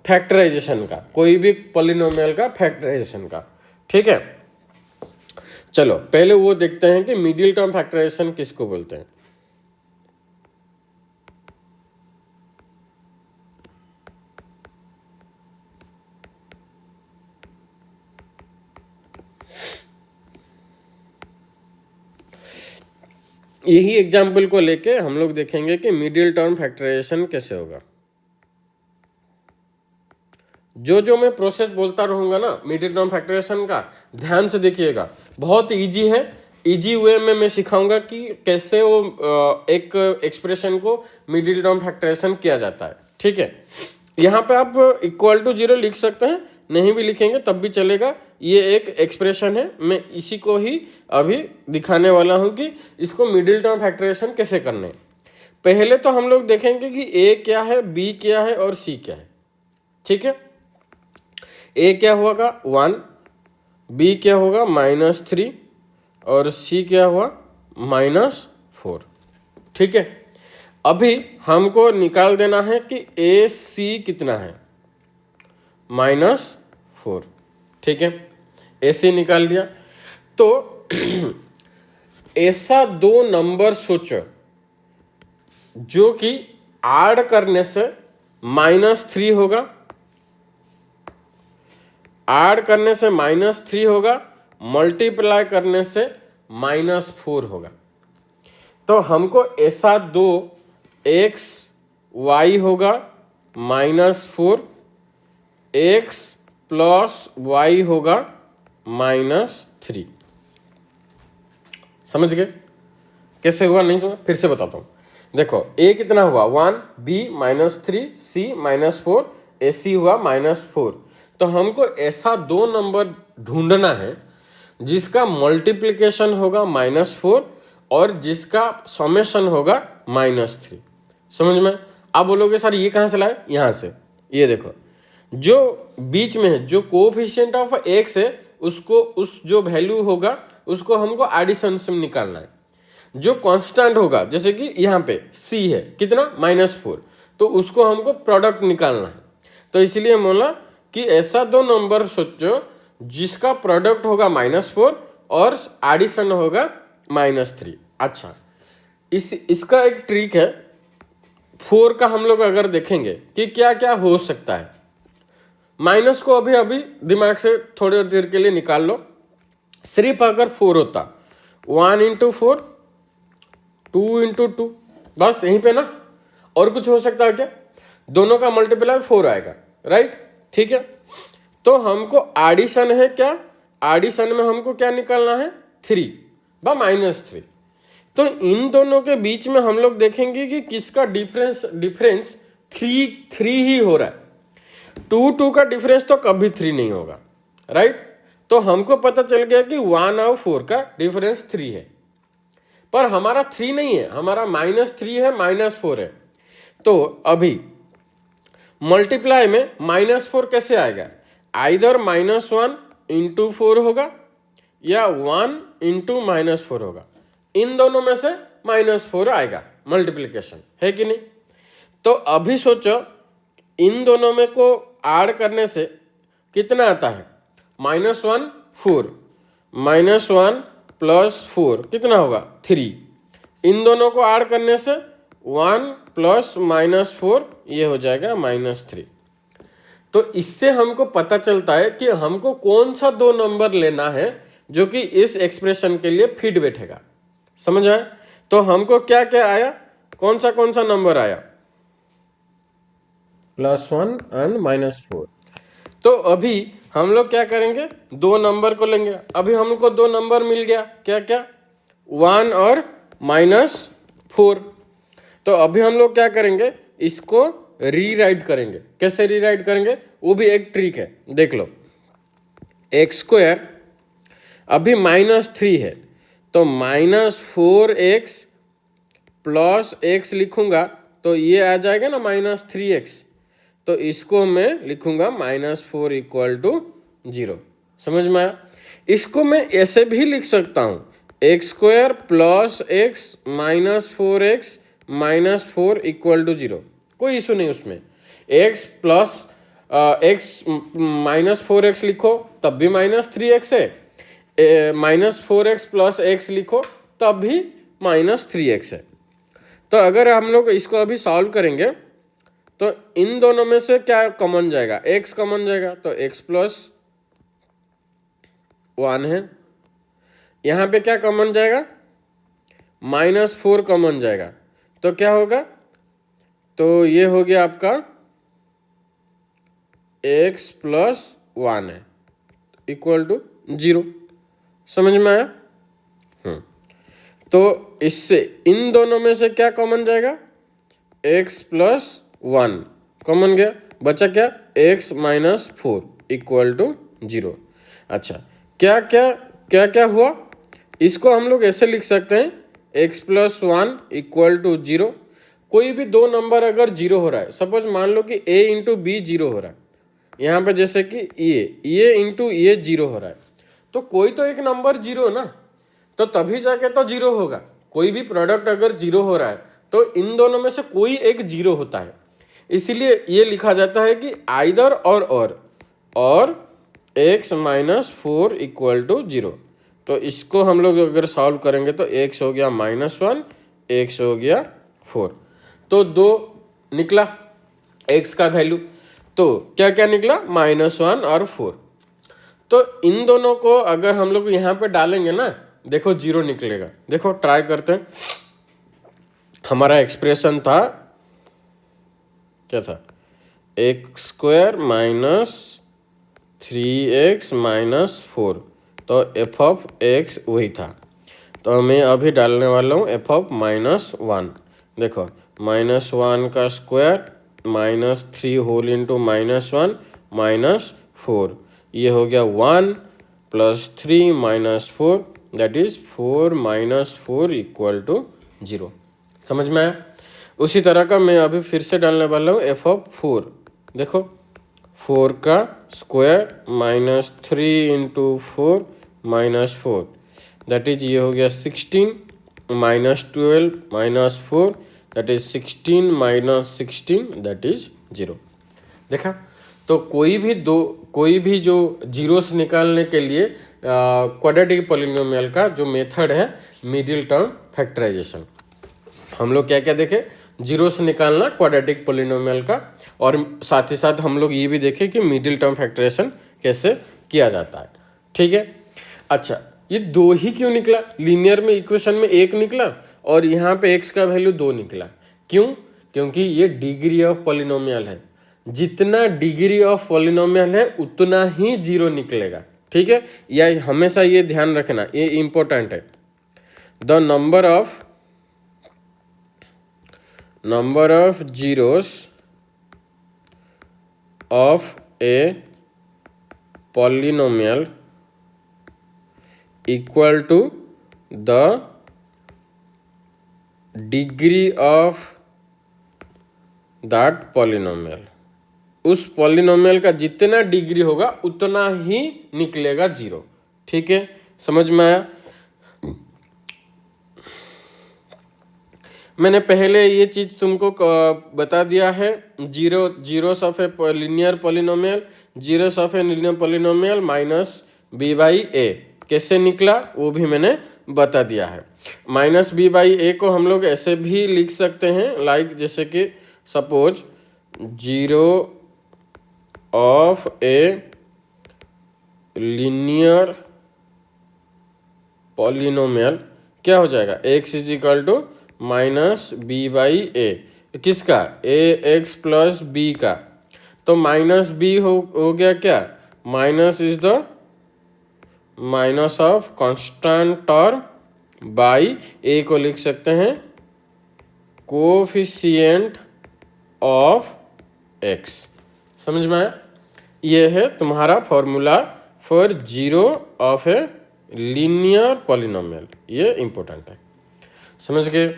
फैक्टराइजेशन का, कोई भी पॉलिनोमियल का फैक्टराइजेशन का। ठीक है, चलो पहले वो देखते हैं कि मिडिल टर्म फैक्टराइजेशन किसको बोलते हैं। यही एग्जाम्पल को लेके हम लोग देखेंगे कि मिडिल टर्म फैक्टराइजेशन कैसे होगा। जो जो मैं प्रोसेस बोलता रहूंगा ना मिडिल टर्म फैक्टराइजेशन का, ध्यान से देखिएगा, बहुत इजी है। इजी वे में मैं सिखाऊंगा कि कैसे वो एक एक्सप्रेशन को मिडिल टर्म फैक्टराइजेशन किया जाता है। ठीक है, यहाँ पे आप इक्वल टू 0 लिख सकते हैं, नहीं भी लिखेंगे तब भी चलेगा। ये एक एक्सप्रेशन है, मैं इसी को ही अभी दिखाने वाला हूँ कि इसको मिडिल टर्म फैक्टराइजेशन कैसे करने हैं। पहले तो हम लोग देखेंगे कि ए क्या है, बी क्या है और सी क्या है। ठीक है, ए क्या होगा 1, बी क्या होगा -3 और सी क्या हुआ -4। ठीक है, अभी हमको निकाल देना है कि ए सी कितना है, -4। ठीक है, ए सी निकाल लिया। तो ऐसा 2 नंबर सोचो जो कि ऐड करने से -3 होगा, ऐड करने से -3 होगा, मल्टीप्लाई करने से -4 होगा। तो हमको ऐसा 2 x y होगा -4, x प्लस y होगा -3। समझ गए कैसे हुआ? नहीं समझ, फिर से बताता हूँ। देखो a कितना हुआ 1, b -3, c -4, ac हुआ -4। तो हमको ऐसा 2 नंबर ढूंढना है जिसका मल्टीप्लिकेशन होगा -4 और जिसका समेशन होगा -3। समझ में? आप बोलोगे सर ये कहाँ से लाए? यहाँ से। ये देखो, जो बीच में है, जो कोएफिशिएंट ऑफ x है, उसको उस जो वैल्यू होगा उसको हमको एडिशन से निकालना है। जो कांस्टेंट होगा, जैसे कि यहाँ पे c है कितना -4, तो उसको हमको प्रोडक्ट निकालना है। तो इसलिए बोला कि ऐसा 2 नंबर सोचो जिसका प्रोडक्ट होगा -4 और एडिशन होगा -3। अच्छा, इसका एक ट्रिक है। 4 का हम लोग अगर देखेंगे कि क्या क्या हो सकता है, माइनस को अभी अभी दिमाग से थोड़ी देर के लिए निकाल लो। सिर्फ अगर 4 होता 1 × 4, 2 × 2, बस यहीं पे ना, और कुछ हो सकता है क्या? दोनों का मल्टीप्लाई 4 आएगा, राइट? ठीक है, तो हमको एडिशन है क्या? एडिशन में हमको क्या निकालना है 3 व -3। तो इन दोनों के बीच में हम लोग देखेंगे कि किसका डिफरेंस 3 ही हो रहा है। 2 का डिफरेंस तो कभी 3 नहीं होगा, राइट? तो हमको पता चल गया कि 1 और 4 का डिफरेंस 3 है, पर हमारा 3 नहीं है, हमारा -3 है, -4 है। तो अभी मल्टीप्लाई में -4 कैसे आएगा? आइदर -1 × 4 होगा या 1 × -4 होगा। इन दोनों में से -4 आएगा मल्टीप्लिकेशन, है कि नहीं? तो अभी सोचो इन दोनों में को ऐड करने से कितना आता है? -1 4, -1 + 4 कितना होगा 3। इन दोनों को ऐड करने से 1 + -4 ये हो जाएगा -3। तो इससे हमको पता चलता है कि हमको कौन सा 2 नंबर लेना है जो कि इस एक्सप्रेशन के लिए फिट बैठेगा। समझ आया? तो हमको क्या क्या आया, कौन सा नंबर आया? +1 और -4। तो अभी हम लोग क्या करेंगे, 2 नंबर को लेंगे। अभी हमको 2 नंबर मिल गया, क्या क्या? 1 और -4। तो अभी हम लोग क्या करेंगे, इसको रीराइट करेंगे। कैसे रीराइट करेंगे? वो भी एक ट्रिक है, देख लो। x² अभी -3 है, तो -4x + x लिखूंगा तो ये आ जाएगा ना -3x। तो इसको मैं लिखूंगा -4 = 0। समझ में आया? इसको मैं ऐसे भी लिख सकता हूं, x² + x -4x -4 = 0। कोई इशू नहीं उसमें। x plus x minus 4x लिखो तब भी -3x है, -4x प्लस x लिखो तब भी -3x है। तो अगर हम लोग इसको अभी सॉल्व करेंगे तो इन दोनों में से क्या कॉमन जाएगा, x कॉमन जाएगा, तो x प्लस 1 है। यहाँ पे क्या कॉमन जाएगा, -4 कॉमन जाएगा, तो क्या होगा, तो ये हो गया आपका x प्लस 1 है इक्वल टू 0। समझ में आया? तो इससे इन दोनों में से क्या कॉमन जाएगा, x प्लस 1 कॉमन गया, बचा क्या, x माइनस 4 इक्वल टू 0। अच्छा, क्या क्या क्या क्या हुआ, इसको हम लोग ऐसे लिख सकते हैं, x प्लस 1 इक्वल टू 0। कोई भी दो नंबर अगर 0 हो रहा है, सपोज मान लो कि a इंटू बी 0 हो रहा है, यहाँ पे जैसे कि ये इंटू ये 0 हो रहा है, तो कोई तो एक नंबर 0 ना, तो तभी जाके तो 0 होगा। कोई भी प्रोडक्ट अगर 0 हो रहा है तो इन दोनों में से कोई एक 0 होता है, इसीलिए ये लिखा जाता है कि आइदर और x माइनस 4 इक्वल टू 0। तो इसको हम लोग अगर सॉल्व करेंगे तो x हो गया -1, x हो गया 4, तो 2 निकला x का वैल्यू। तो क्या क्या निकला, -1 और 4। तो इन दोनों को अगर हम लोग यहाँ पे डालेंगे ना, देखो 0 निकलेगा। देखो ट्राई करते हैं, हमारा एक्सप्रेशन था, क्या था, x² माइनस 3x माइनस 4, तो f ऑफ x वही था। तो मैं अभी डालने वाला हूँ f ऑफ -1। देखो -1 का स्क्वायर -3 होल इंटू -1 -4, ये हो गया 1 plus 3 minus 4, that is 4 minus 4 equal to 0। समझ में आया? उसी तरह का मैं अभी फिर से डालने वाला हूँ f ऑफ 4। देखो 4 का स्क्वायर -3 इंटू 4 -4, दैट इज ये हो गया 16 -12 -4, दैट इज 16 -16, दैट इज 0। देखा? तो कोई भी जो जीरोस निकालने के लिए क्वाड्रेटिक पॉलिनोमियल का जो मेथड है मिडिल टर्म फैक्टराइजेशन, हम लोग क्या क्या देखे, जीरोस निकालना क्वाड्रेटिक पॉलिनोमियल का, और साथ ही साथ हम लोग ये भी देखे कि मिडिल टर्म फैक्टराइजेशन कैसे किया जाता है। ठीक है, अच्छा ये 2 ही क्यों निकला, लीनियर में इक्वेशन में 1 निकला और यहाँ पे x का वैल्यू 2 निकला, क्यों? क्योंकि ये डिग्री ऑफ पॉलिनोमियल है, जितना डिग्री ऑफ पॉलिनोमियल है उतना ही 0 निकलेगा। ठीक है, या हमेशा ये ध्यान रखना, ये इंपॉर्टेंट है। The number of zeros of a polynomial equal to the degree of that polynomial। उस पॉलिनोमियल का जितना डिग्री होगा उतना ही निकलेगा 0। ठीक है, समझ में आया? मैंने पहले ये चीज तुमको बता दिया है, zeros of a linear polynomial, zeros of a linear polynomial minus b by A कैसे निकला वो भी मैंने बता दिया है। माइनस b बाई ए को हम लोग ऐसे भी लिख सकते हैं, लाइक जैसे कि suppose zero of a linear polynomial क्या हो जाएगा, x is equal to minus B by A, किसका, ए एक्स प्लस बी का। तो माइनस बी हो गया क्या, minus is the minus of constant term by A को लिख सकते हैं कोफिशिएंट ऑफ एक्स। समझ में आया? ये है तुम्हारा formula for zero of a linear polynomial, ये इंपॉर्टेंट है, समझ गए?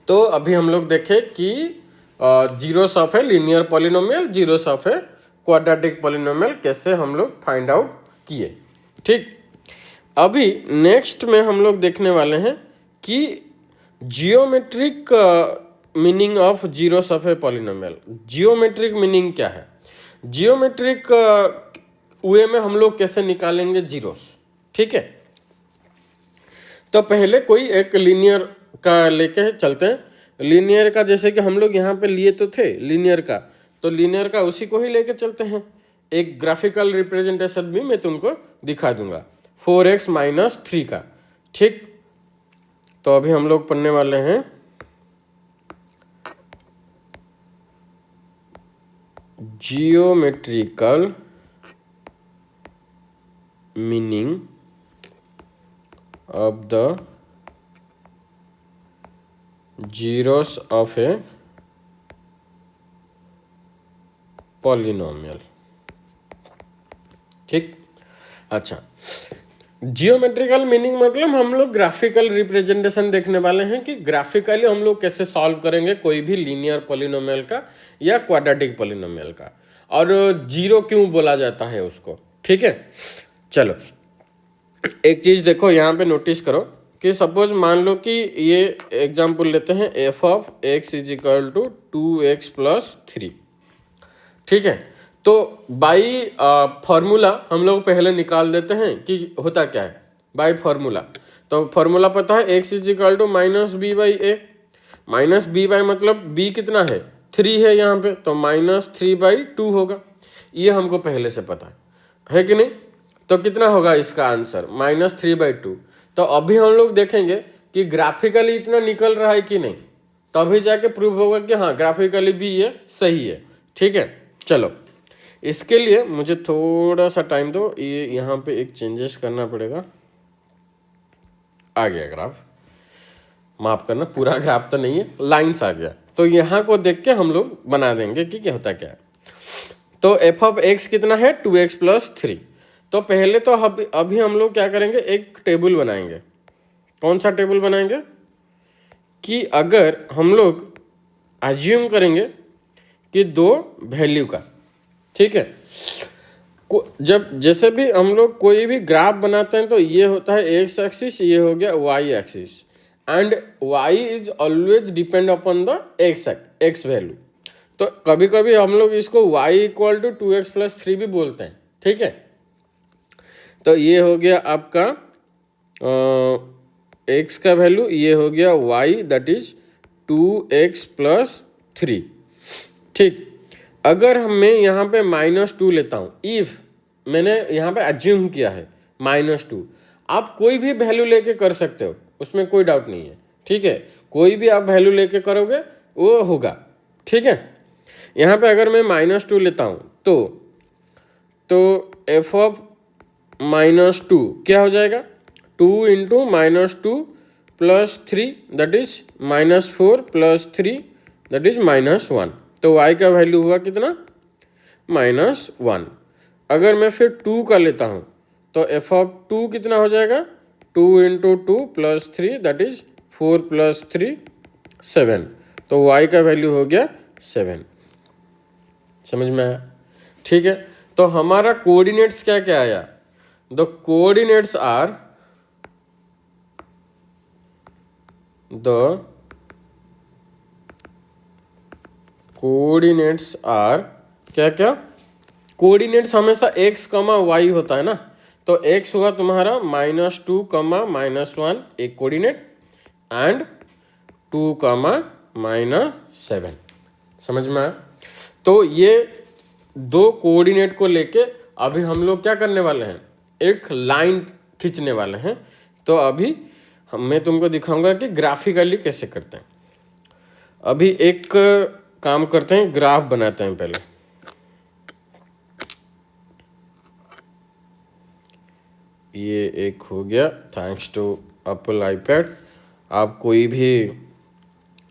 तो अभी हम लोग देखें कि zeros of a linear polynomial, zeros of a quadratic polynomial कैसे हम लोग फाइंड आउट किए। ठीक, अभी नेक्स्ट में हम लोग देखने वाले हैं कि geometric meaning of zeros of a polynomial. Geometric meaning क्या है? जियोमेट्रिक वे में हम लोग कैसे निकालेंगे जीरोस, ठीक है। तो पहले कोई एक लीनियर का लेके चलते हैं। लीनियर का जैसे कि हम लोग यहाँ पे लिए तो थे लीनियर का, तो लीनियर का उसी को ही लेके चलते हैं। एक ग्राफिकल रिप्रेजेंटेशन भी मैं तुमको दिखा दूंगा 4x माइनस 3 का, ठीक। तो अभी हम लोग पढ़ने वाले हैं geometrical meaning of the zeros of a polynomial, ठीक। अच्छा, जियोमेट्रिकल मीनिंग मतलब हम लोग ग्राफिकल रिप्रेजेंटेशन देखने वाले हैं कि ग्राफिकली हम लोग कैसे सॉल्व करेंगे कोई भी लीनियर पॉलिनोमियल का या क्वाड्रेटिक पॉलिनोमियल का, और जीरो क्यों बोला जाता है उसको, ठीक है। चलो एक चीज देखो यहाँ पे नोटिस करो कि सपोज मान लो कि ये एग्जाम्पल लेते हैं f of x is equal to 2x plus 3, ठीक है। तो बाई फॉर्मूला हम लोग पहले निकाल देते हैं कि होता क्या है बाई फॉर्मूला। तो फॉर्मूला पता है x is equal to minus B by a, minus B by मतलब बी कितना है 3 है यहाँ पे, तो माइनस 3/2 होगा, ये हमको पहले से पता है कि नहीं। तो कितना होगा इसका आंसर -3/2। तो अभी हम लोग देखेंगे कि ग्राफिकली इतना निकल रहा है कि नहीं, तभी जाके प्रूव होगा कि हाँ ग्राफिकली भी ये सही है, ठीक है। चलो इसके लिए मुझे थोड़ा सा टाइम दो, ये यहाँ पे एक चेंजेस करना पड़ेगा। आ गया ग्राफ, माफ करना पूरा ग्राफ तो नहीं है, लाइंस आ गया। तो यहाँ को देख के हम लोग बना देंगे कि क्या होता क्या है। तो एफ ऑफ एक्स कितना है 2x प्लस 3। तो पहले तो अभी हम लोग क्या करेंगे, एक टेबल बनाएंगे। कौन सा टेबल बनाएंगे कि अगर हम लोग अज्यूम करेंगे कि दो वैल्यू का, ठीक है, जब जैसे भी हम लोग कोई भी ग्राफ बनाते हैं तो ये होता है एक्स एक्सिस, ये हो गया y axis, and y is always depend upon the x value. तो कभी कभी हम लोग इसको y equal to 2x plus 3 भी बोलते हैं, ठीक है। तो ये हो गया आपका x का वैल्यू, ये हो गया y that is 2x plus 3, ठीक। अगर मैं यहाँ पे -2 लेता हूँ, इफ मैंने यहाँ पे अज्यूम किया है -2, आप कोई भी वैल्यू लेके कर सकते हो, उसमें कोई डाउट नहीं है, ठीक है। कोई भी आप वैल्यू लेके करोगे वो होगा, ठीक है। यहाँ पे अगर मैं -2 लेता हूँ तो एफ ऑफ -2 क्या हो जाएगा 2 into -2 plus 3 that is -4 plus 3 that is -1। तो y का वैल्यू हुआ कितना -1। अगर मैं फिर 2 का लेता हूँ तो एफ ऑफ 2 कितना हो जाएगा 2 into 2 plus 3 that is 4 plus 3 7। तो y का वैल्यू हो गया 7। समझ में आया, ठीक है। तो हमारा कोऑर्डिनेट्स क्या क्या आया, द कोऑर्डिनेट्स आर क्या क्या, कोऑर्डिनेट्स हमेशा x, y होता है ना। तो x हुआ तुम्हारा -2, -1 एक कोऑर्डिनेट, एंड 2, -7। समझ में आया। तो ये दो कोऑर्डिनेट को लेके अभी हम लोग क्या करने वाले हैं, एक लाइन खींचने वाले हैं। तो अभी मैं तुमको दिखाऊंगा कि ग्राफिकली कैसे करते हैं। अभी एक काम करते हैं, ग्राफ बनाते हैं पहले। ये एक हो गया, थैंक्स टू एप्पल आईपैड। आप कोई भी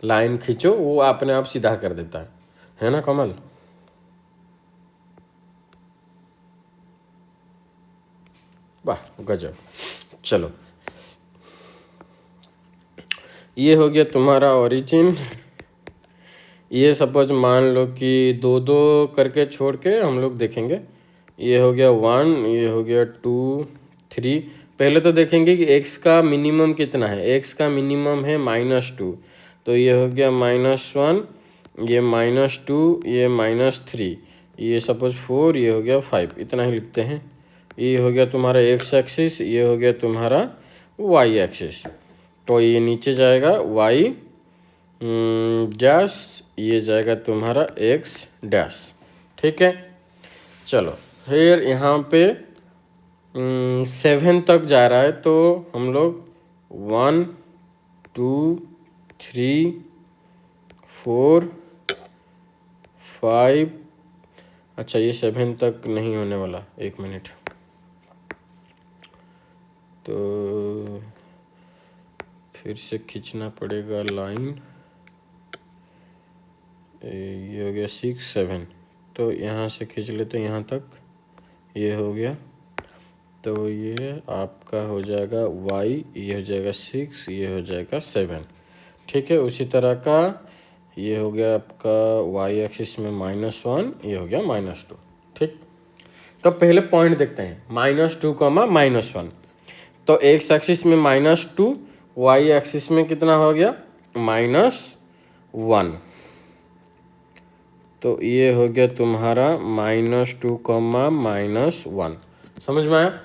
लाइन खींचो वो अपने आप सीधा कर देता है ना कमल। वाह गजब। चलो ये हो गया तुम्हारा ओरिजिन। ये सपोज मान लो कि 2-2 करके छोड़ के हम लोग देखेंगे। ये हो गया 1, ये हो गया 2, 3। पहले तो देखेंगे कि x का मिनिमम कितना है। x का मिनिमम है -2, तो ये हो गया -1, ये -2, ये -3, ये सपोज 4, ये हो गया 5, इतना ही लिखते हैं। ये हो गया तुम्हारा x एक्सिस, ये हो गया तुम्हारा y एक्सिस। तो ये नीचे जाएगा y डैश, ये जाएगा तुम्हारा x डैश। ठीक है, चलो फिर यहाँ पे 7 तक जा रहा है, तो हम लोग 1 2 3 4 5, अच्छा ये 7 तक नहीं होने वाला, 1 मिनट। तो फिर से खींचना पड़ेगा लाइन। ये हो गया 6 7, तो यहाँ से खींच लेते हैं यहाँ तक, ये हो गया। तो ये आपका हो जाएगा y, ये हो जाएगा 6, ये हो जाएगा 7। ठीक है, उसी तरह का ये हो गया आपका y एक्सिस में -1, ये हो गया -2। ठीक, तो पहले पॉइंट देखते हैं, -2, -1। तो x एक्सिस में -2, y एक्सिस में कितना हो गया -1। तो ये हो गया तुम्हारा -2, -1। समझ में आया?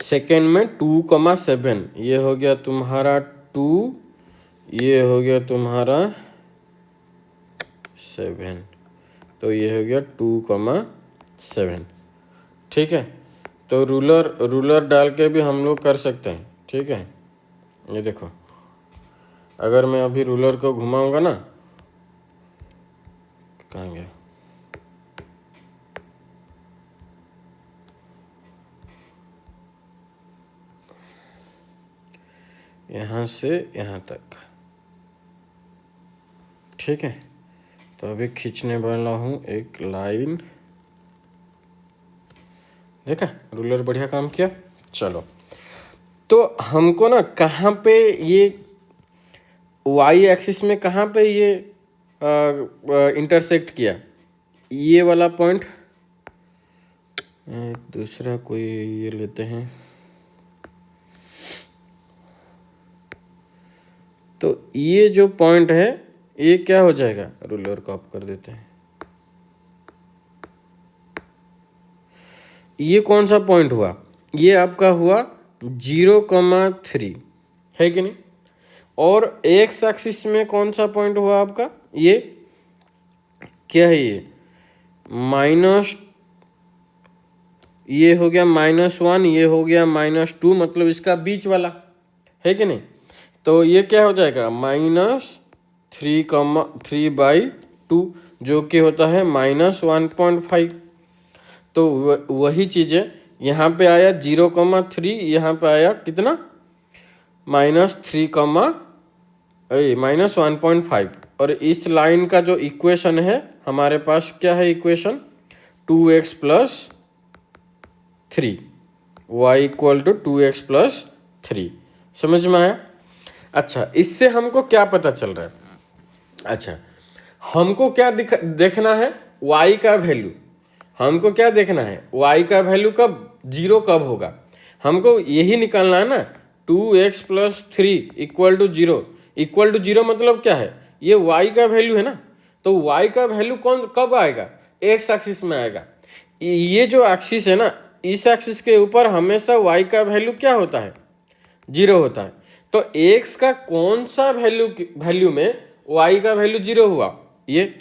सेकेंड में 2, 7, ये हो गया तुम्हारा 2, ये हो गया तुम्हारा 7, तो ये हो गया 2, 7। ठीक है, तो रूलर डाल के भी हम लोग कर सकते हैं। ठीक है, ये देखो, अगर मैं अभी रूलर को घुमाऊंगा ना, कहाँ गया, यहाँ से यहाँ तक। ठीक है, तो अभी खींचने वाला हूँ एक लाइन। देखा, रूलर बढ़िया काम किया। चलो, तो हमको ना कहाँ पे ये y एक्सिस में कहाँ पे ये इंटरसेक्ट किया, ये वाला पॉइंट। दूसरा कोई ये लेते हैं, तो ये जो पॉइंट है ये क्या हो जाएगा, रूलर को ऑफ कर देते हैं। ये कौन सा पॉइंट हुआ, ये आपका हुआ 0,3, है कि नहीं। और एक्स एक्सिस में कौन सा पॉइंट हुआ आपका, ये क्या है, ये माइनस, ये हो गया -1, ये हो गया -2, मतलब इसका बीच वाला, है कि नहीं। तो ये क्या हो जाएगा -3,3/2, जो कि होता है -1.5। तो वही चीज़ें यहाँ पे आया 0,3, यहाँ पे आया कितना -1.5। और इस लाइन का जो इक्वेशन है हमारे पास, क्या है इक्वेशन, 2x + 3, y = 2x + 3। समझ में आया? अच्छा, इससे हमको क्या पता चल रहा है, अच्छा हमको क्या देखना है, y का वैल्यू। हमको क्या देखना है, y का वैल्यू कब 0 कब होगा, हमको यही निकालना है ना। 2x + 3 = 0, = 0 मतलब क्या है, ये y का वैल्यू है ना। तो y का वैल्यू कब आएगा, x एक्सिस में आएगा। ये जो एक्सिस है ना, इस एक्सिस के ऊपर हमेशा y का वैल्यू क्या होता है, 0 होता है। तो x का कौन सा वैल्यू में y का वैल्यू 0 हुआ, ये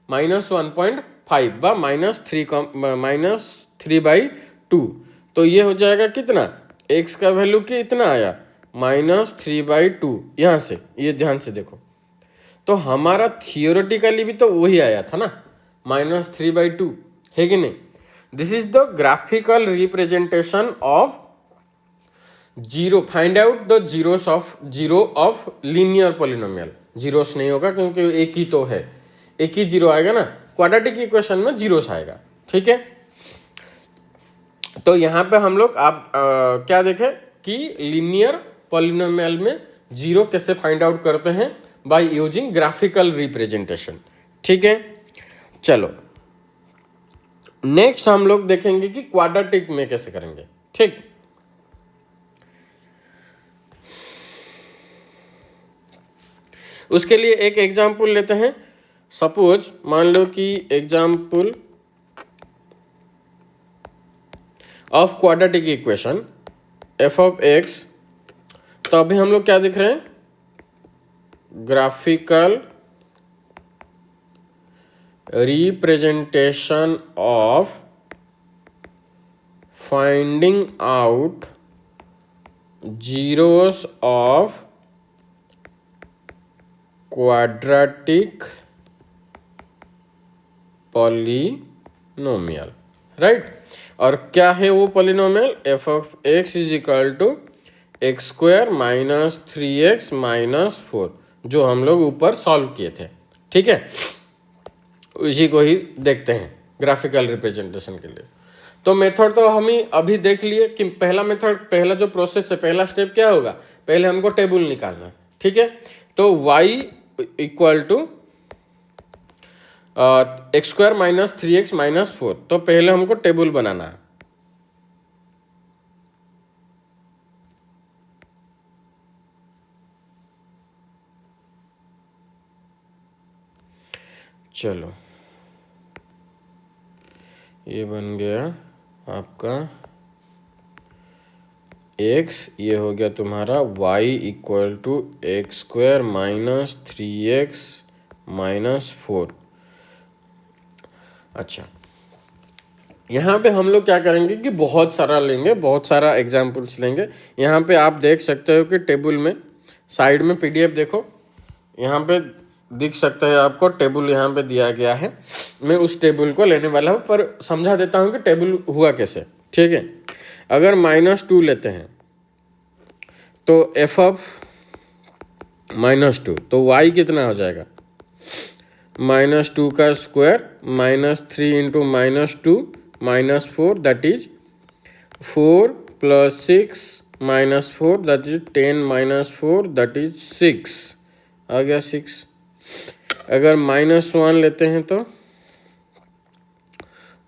-1.5 बा -3/2। तो ये हो जाएगा कितना, x का वैल्यू कितना आया -3/2। यहाँ से ये ध्यान से देखो, तो हमारा थियोरेटिकली भी तो वही आया था ना, -3/2, है कि नहीं। This is the graphical representation of zero. Find out the zeros of linear polynomial. Zeros नहीं होगा क्योंकि एक ही तो है, एक ही जीरो आएगा ना, क्वाड्रेटिक इक्वेशन में जीरोस आएगा। ठीक है, तो यहाँ पे हम लोग आप क्या देखें कि लीनियर पॉलिनोमियल में जीरो कैसे फाइंड आउट करते हैं, बाय यूजिंग ग्राफिकल रिप्रेजेंटेशन। ठीक है, चलो नेक्स्ट हम लोग देखेंगे कि क्वाड्रेटिक में कैसे करेंगे। ठीक, उसके लिए एक एग्जाम्पल लेते हैं। सपोज मान लो कि example of quadratic equation f of x. तो अभी हम लोग क्या दिख रहे हैं, graphical representation of finding out zeros of quadratic polynomial, right. और क्या है वो polynomial, f of x is equal to x square minus 3x minus 4, जो हम लोग ऊपर सॉल्व किए थे, ठीक है। उसी को ही देखते हैं ग्राफिकल रिप्रेजेंटेशन के लिए। तो मेथड तो हम ही अभी देख लिए कि पहला मेथड, पहला जो प्रोसेस है, पहला स्टेप क्या होगा, पहले हमको टेबल निकालना है, ठीक है। तो y equal to x square minus 3x minus 4, तो पहले हमको टेबल बनाना है। चलो ये बन गया आपका x, ये हो गया तुम्हारा y equal to x square minus 3x minus 4। अच्छा, यहाँ पे हम लोग क्या करेंगे कि बहुत सारा लेंगे, बहुत सारा एग्जाम्पल्स लेंगे। यहाँ पे आप देख सकते हो कि टेबल में साइड में पीडीएफ देखो, यहाँ पे दिख सकता है आपको, टेबल यहाँ पे दिया गया है। मैं उस टेबल को लेने वाला हूँ, पर समझा देता हूँ कि टेबल हुआ कैसे, ठीक है। अगर -2 लेते हैं तो एफ ऑफ -2, तो y कितना हो जाएगा, -2 का square -3 into -2 -4, that is 4 plus 6 -4, that is 10 -4, that is 6 आ गया 6। अगर -1 लेते हैं तो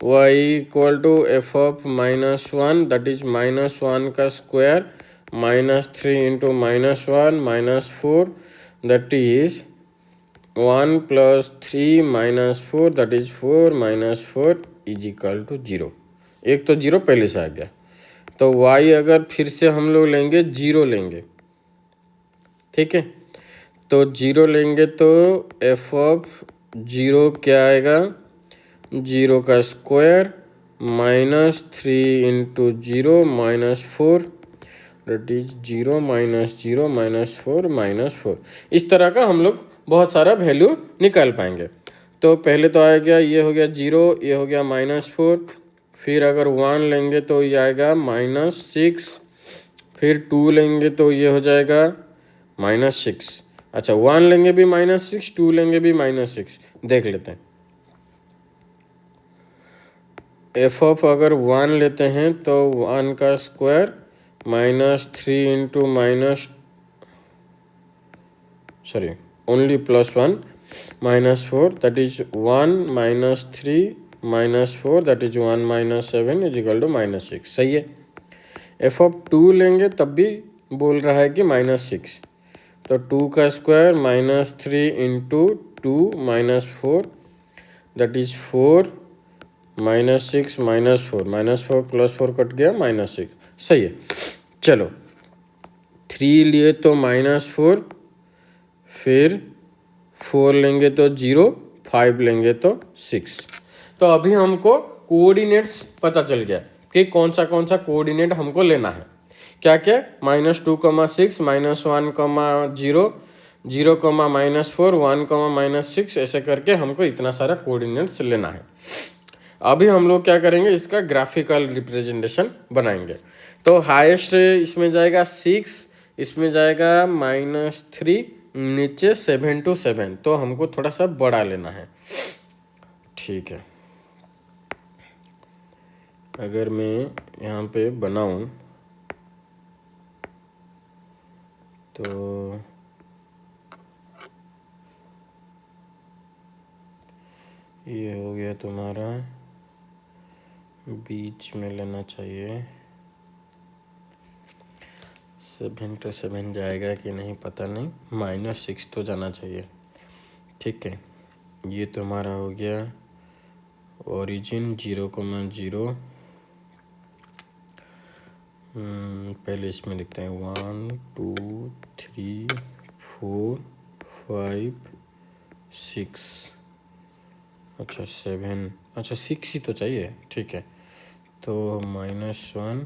y equal to f of -1, that is -1 का square -3 into -1 -4, that is 1 plus 3 -4, that is 4 -4 is equal to 0। एक तो 0 पहले से आ गया। तो y अगर फिर से हम लोग लेंगे, 0 लेंगे, ठीक है। तो 0 लेंगे तो एफ ऑफ 0 क्या आएगा, 0 का स्क्वायर -3 इंटू 0 -4, दैट इज 0 -0 -4 -4। इस तरह का हम लोग बहुत सारा वैल्यू निकाल पाएंगे। तो पहले तो आ गया, ये हो गया 0, ये हो गया -4, फिर अगर 1 लेंगे तो ये आएगा -6, फिर 2 लेंगे तो ये हो जाएगा -6। अच्छा, 1 लेंगे भी -6, 2 लेंगे भी -6। देख लेते हैं, एफ ऑफ अगर 1 लेते हैं तो 1 का square -3 into only +1 -4, that is 1 -3 -4, that is 1 -7 is equal to -6। सही है। एफ ऑफ 2 लेंगे तब भी बोल रहा है कि -6, तो 2 का square -3 into 2 -4, that is 4 -6 -4 +4 cut गया -6। सही है। चलो 3 लिए तो -4, फिर 4 लेंगे तो 0, 5 लेंगे तो 6। तो अभी हमको कोऑर्डिनेट्स पता चल गया कि कौन सा कोऑर्डिनेट हमको लेना है। क्या क्या, -2, -6 -1, 0 0, -4 1, -6, ऐसे करके हमको इतना सारा कोऑर्डिनेट्स लेना है। अभी हम लोग क्या करेंगे, इसका ग्राफिकल रिप्रेजेंटेशन बनाएंगे। तो हाईएस्ट इसमें जाएगा 6, इसमें जाएगा -3, नीचे 7 to 7, तो हमको थोड़ा सा बड़ा लेना है, ठीक है। अगर मैं यहाँ पे बनाऊं तो ये हो गया तुम्हारा, बीच में लेना चाहिए 7 जाएगा कि नहीं पता नहीं, -6 तो जाना चाहिए। ठीक है, ये तुम्हारा हो गया ओरिजिन 0,0। पहले इसमें लिखते हैं 1 2 3 4 5 6। अच्छा 7, अच्छा 6 ही तो चाहिए। ठीक है, तो -1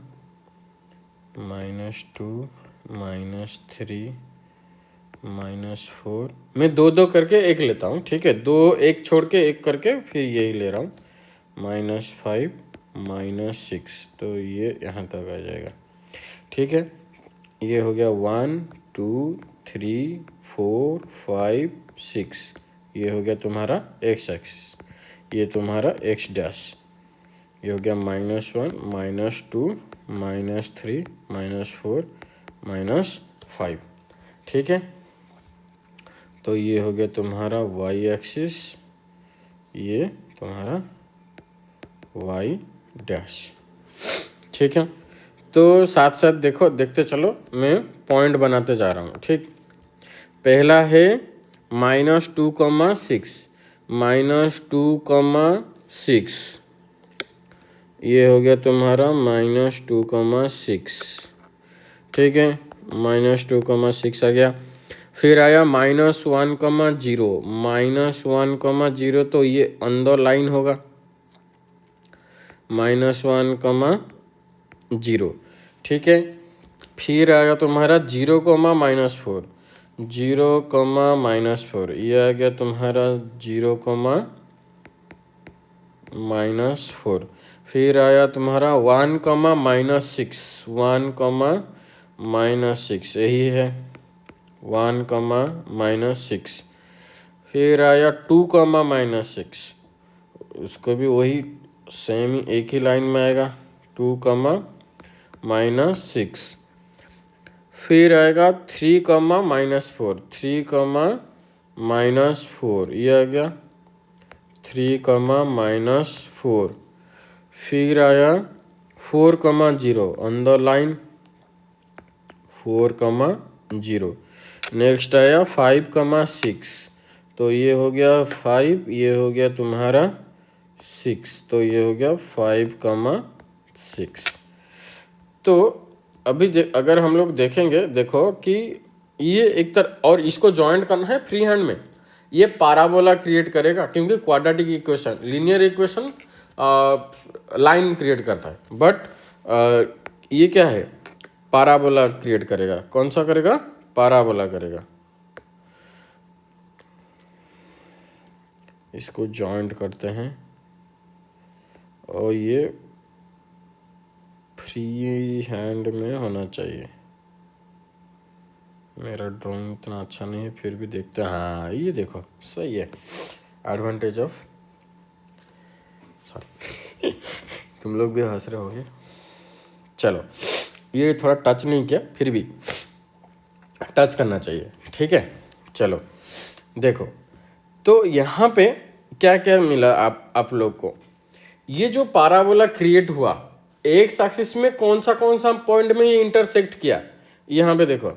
-2 -3 -4, मैं 2 करके एक लेता हूँ। ठीक है, 2 एक छोड़ के एक करके फिर यही ले रहा हूँ, -5 -6, तो ये यहाँ तक आ जाएगा। ठीक है, ये हो गया 1 2 3 4 5 6, ये हो गया तुम्हारा x एक्सिस, ये तुम्हारा x डैश, ये हो गया -1 -2 -3 -4 -5। ठीक है, तो ये हो गया तुम्हारा y एक्सिस, ये तुम्हारा y डैश। ठीक है, तो साथ साथ देखो, देखते चलो, मैं पॉइंट बनाते जा रहा हूँ। ठीक, पहला है -2,6 -2,6, ये हो गया तुम्हारा -2,6। ठीक है, -2,6 आ गया। फिर आया -1,0, -1,0, तो ये ऑन द लाइन होगा, -1,0। ठीक है, फिर आया तुम्हारा 0,-4, 0,-4, ये आ गया तुम्हारा 0,-4। फिर आया तुम्हारा 1,-6, 1,-6, यही है 1,-6। फिर आया 2,-6, उसको भी वही सेम ही एक ही लाइन में आएगा, 2,-6। फिर आएगा 3,-4, 3,-4, ये आ गया 3,-4। फिर आया 4,0 ऑन द लाइन, 4,0। नेक्स्ट आया 5,6, तो ये हो गया 5, ये हो गया तुम्हारा 6, तो ये हो गया 5,6। तो अभी अगर हम लोग देखेंगे, देखो कि ये एक तरह, और इसको जॉइंट करना है फ्री हैंड में, ये पाराबोला क्रिएट करेगा, क्योंकि quadratic equation, linear equation line create करता है, बट ये क्या है, पाराबोला क्रिएट करेगा। कौन सा करेगा? पाराबोला करेगा। इसको जॉइंट करते हैं, और ये फ्री हैंड में होना चाहिए। मेरा ड्राइंग इतना अच्छा नहीं है, फिर भी देखते हैं। हाँ, ये देखो सही है, एडवांटेज ऑफ, सॉरी तुम लोग भी हंस रहे होगे। चलो, ये थोड़ा टच नहीं किया, फिर भी टच करना चाहिए। ठीक है, चलो देखो, तो यहाँ पे क्या क्या मिला आप लोग को। ये जो पाराबोला क्रिएट हुआ, एक्स एक्सिस में कौन सा पॉइंट में ये इंटरसेक्ट किया, यहाँ पे देखो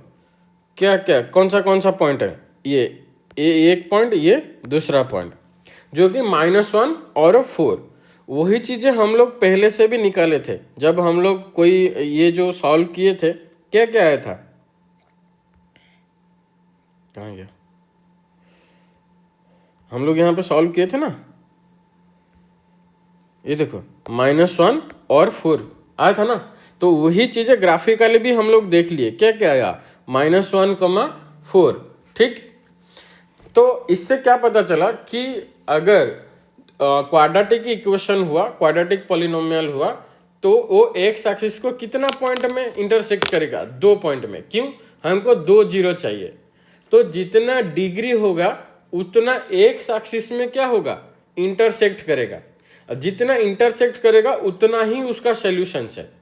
क्या क्या कौन सा पॉइंट है, ये एक पॉइंट, ये दूसरा पॉइंट, जो कि -1 और 4। वही चीजें हम लोग पहले से भी निकाले थे, जब हम लोग कोई ये जो सॉल्व किए थे। क्या क्या आया था, कहाँ गया, हम लोग यहाँ पे सॉल्व किए थे ना, ये देखो -1 और 4 आया था ना। तो वही चीजें ग्राफिकली भी हम लोग देख लिए, क्या क्या आया, -1,4। ठीक, तो इससे क्या पता चला कि अगर क्वाड्रेटिक इक्वेशन हुआ, क्वाड्रेटिक पॉलिनोमियल हुआ, तो वो एक्स एक्सिस को कितना पॉइंट में इंटरसेक्ट करेगा, 2 पॉइंट में। क्यों, हमको 2 जीरो चाहिए, तो जितना डिग्री होगा उतना एक्स एक्सिस में क्या होगा, इंटरसेक्ट करेगा। जितना इंटरसेक्ट करेगा उतना ही उसका सॉल्यूशन है।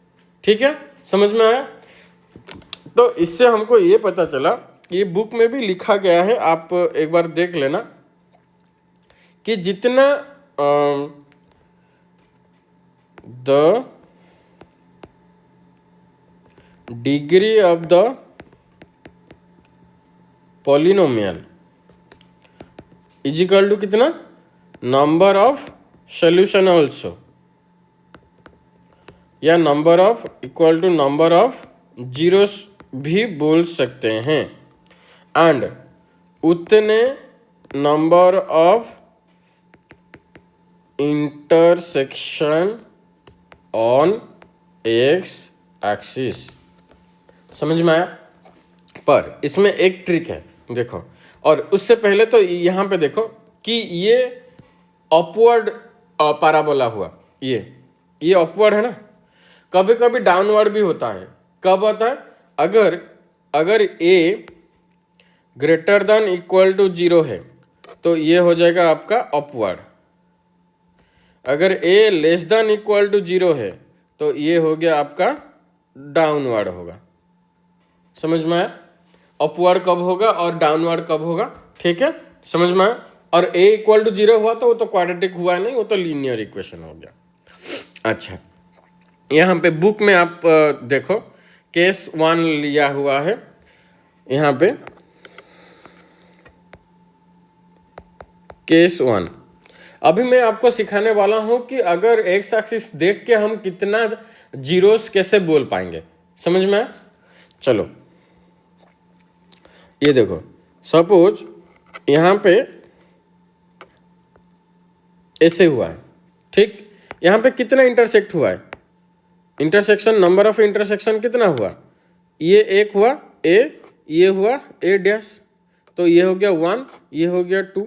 ठीक है, समझ में आया। तो इससे हमको ये पता चला, ये बुक में भी लिखा गया है, आप एक बार देख लेना, कि जितना the degree of the polynomial is equal to कितना, नंबर ऑफ सोल्यूशन ऑल्सो, या number of equal to number of zeros भी बोल सकते हैं, एंड उतने number of intersection on x axis. समझ में आया? पर इसमें एक ट्रिक है, देखो, और उससे पहले तो यहाँ पे देखो कि ये अपवर्ड पैराबोला हुआ, ये अपवर्ड है ना, कभी कभी डाउनवर्ड भी होता है। कब होता है? अगर a greater than equal to 0 है तो ये हो जाएगा आपका अपवर्ड, अगर a less than equal to 0 है तो ये हो गया आपका डाउनवर्ड होगा। समझ में आया? अपवर्ड कब होगा और डाउनवर्ड कब होगा, ठीक है, समझ में आया? और a इक्वल टू 0 हुआ तो वो तो क्वाड्रेटिक हुआ नहीं, वो तो लीनियर इक्वेशन हो गया। अच्छा, यहाँ पे बुक में आप देखो केस 1 लिया हुआ है, यहाँ पे केस 1। अभी मैं आपको सिखाने वाला हूं कि अगर एक्स एक्सिस देख के हम कितना जीरोस कैसे बोल पाएंगे। समझ में आया? चलो ये देखो, सपोज यहाँ पे ऐसे हुआ है, ठीक, यहाँ पे कितना इंटरसेक्ट हुआ है, इंटरसेक्शन, नंबर ऑफ इंटरसेक्शन कितना हुआ, ये एक हुआ ए, ये हुआ ए डैश, तो ये हो गया 1, ये हो गया 2,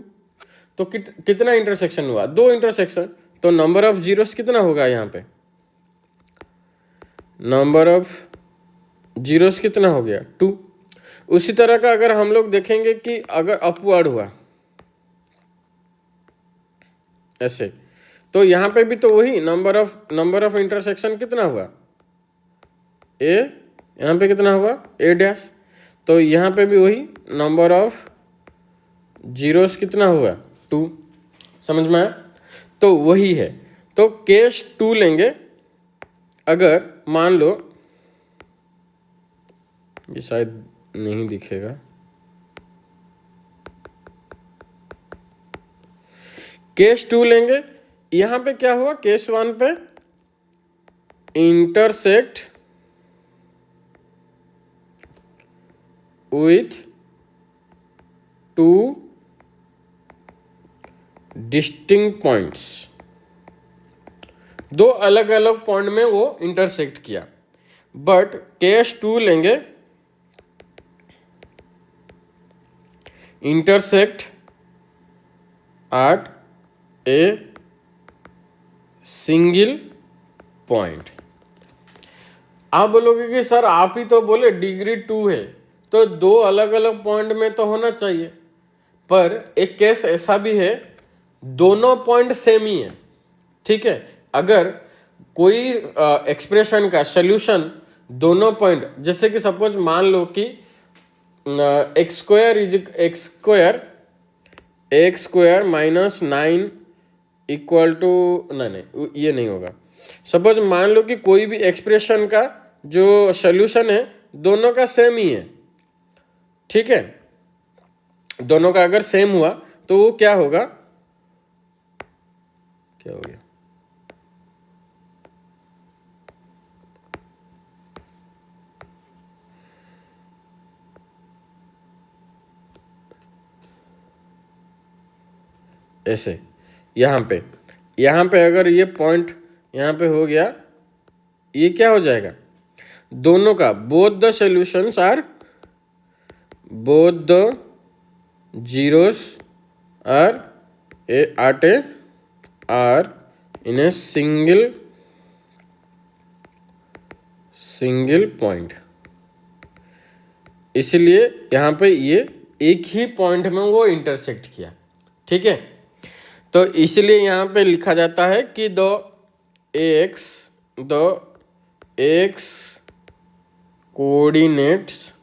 तो कितना इंटरसेक्शन हुआ, 2 इंटरसेक्शन, तो नंबर ऑफ जीरोस कितना होगा, यहाँ पे नंबर ऑफ जीरोस कितना हो गया, 2। उसी तरह का अगर हम लोग देखेंगे कि अगर अपवर्ड हुआ ऐसे, तो यहाँ पे भी तो वही नंबर ऑफ इंटरसेक्शन कितना हुआ, ए, यहाँ पे कितना हुआ, ए डैश, तो यहाँ पे भी वही नंबर ऑफ जीरोस कितना हुआ, 2। समझ में आया? तो वही है, तो केस 2 लेंगे, अगर मान लो, ये शायद नहीं दिखेगा, केस 2 लेंगे, यहां पे क्या हुआ, केस 1 पे इंटरसेक्ट विथ 2 डिस्टिंक्ट पॉइंट्स, 2 अलग अलग पॉइंट में वो इंटरसेक्ट किया। बट केस 2 लेंगे, intersect at A single point. आप बोलोगे कि सर आप ही तो बोले डिग्री 2 है, तो 2 अलग अलग पॉइंट में तो होना चाहिए, पर एक केस ऐसा भी है दोनों पॉइंट सेम ही है, ठीक है। अगर कोई एक्सप्रेशन का सोल्यूशन दोनों पॉइंट, जैसे कि सपोज मान लो कि x square minus 9 equal to, नहीं ये नहीं होगा। सपोज मान लो कि कोई भी एक्सप्रेशन का जो सोल्यूशन है दोनों का सेम ही है, ठीक है, दोनों का अगर सेम हुआ तो वो क्या होगा, क्या हो गया, ऐसे यहाँ पे अगर ये पॉइंट यहाँ पे हो गया, ये क्या हो जाएगा, दोनों का both the solutions are, both the zeros are are in a single point. इसलिए यहाँ पे ये एक ही पॉइंट में वो इंटरसेक्ट किया, ठीक है। तो इसलिए यहाँ पे लिखा जाता है कि the x coordinates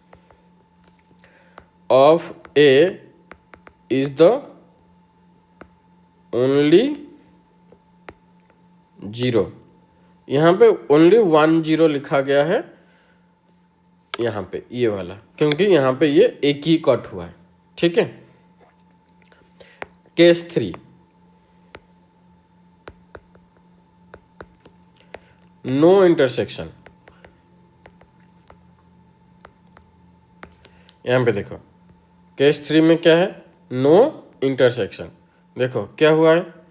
of A is the only 0। यहाँ पे ओनली 1 0 लिखा गया है, यहाँ पे ये वाला, क्योंकि यहाँ पे ये एक ही कट हुआ है, ठीक है। Case 3, no intersection. यहां पे देखो केस 3 में क्या है, नो इंटरसेक्शन। देखो क्या हुआ है,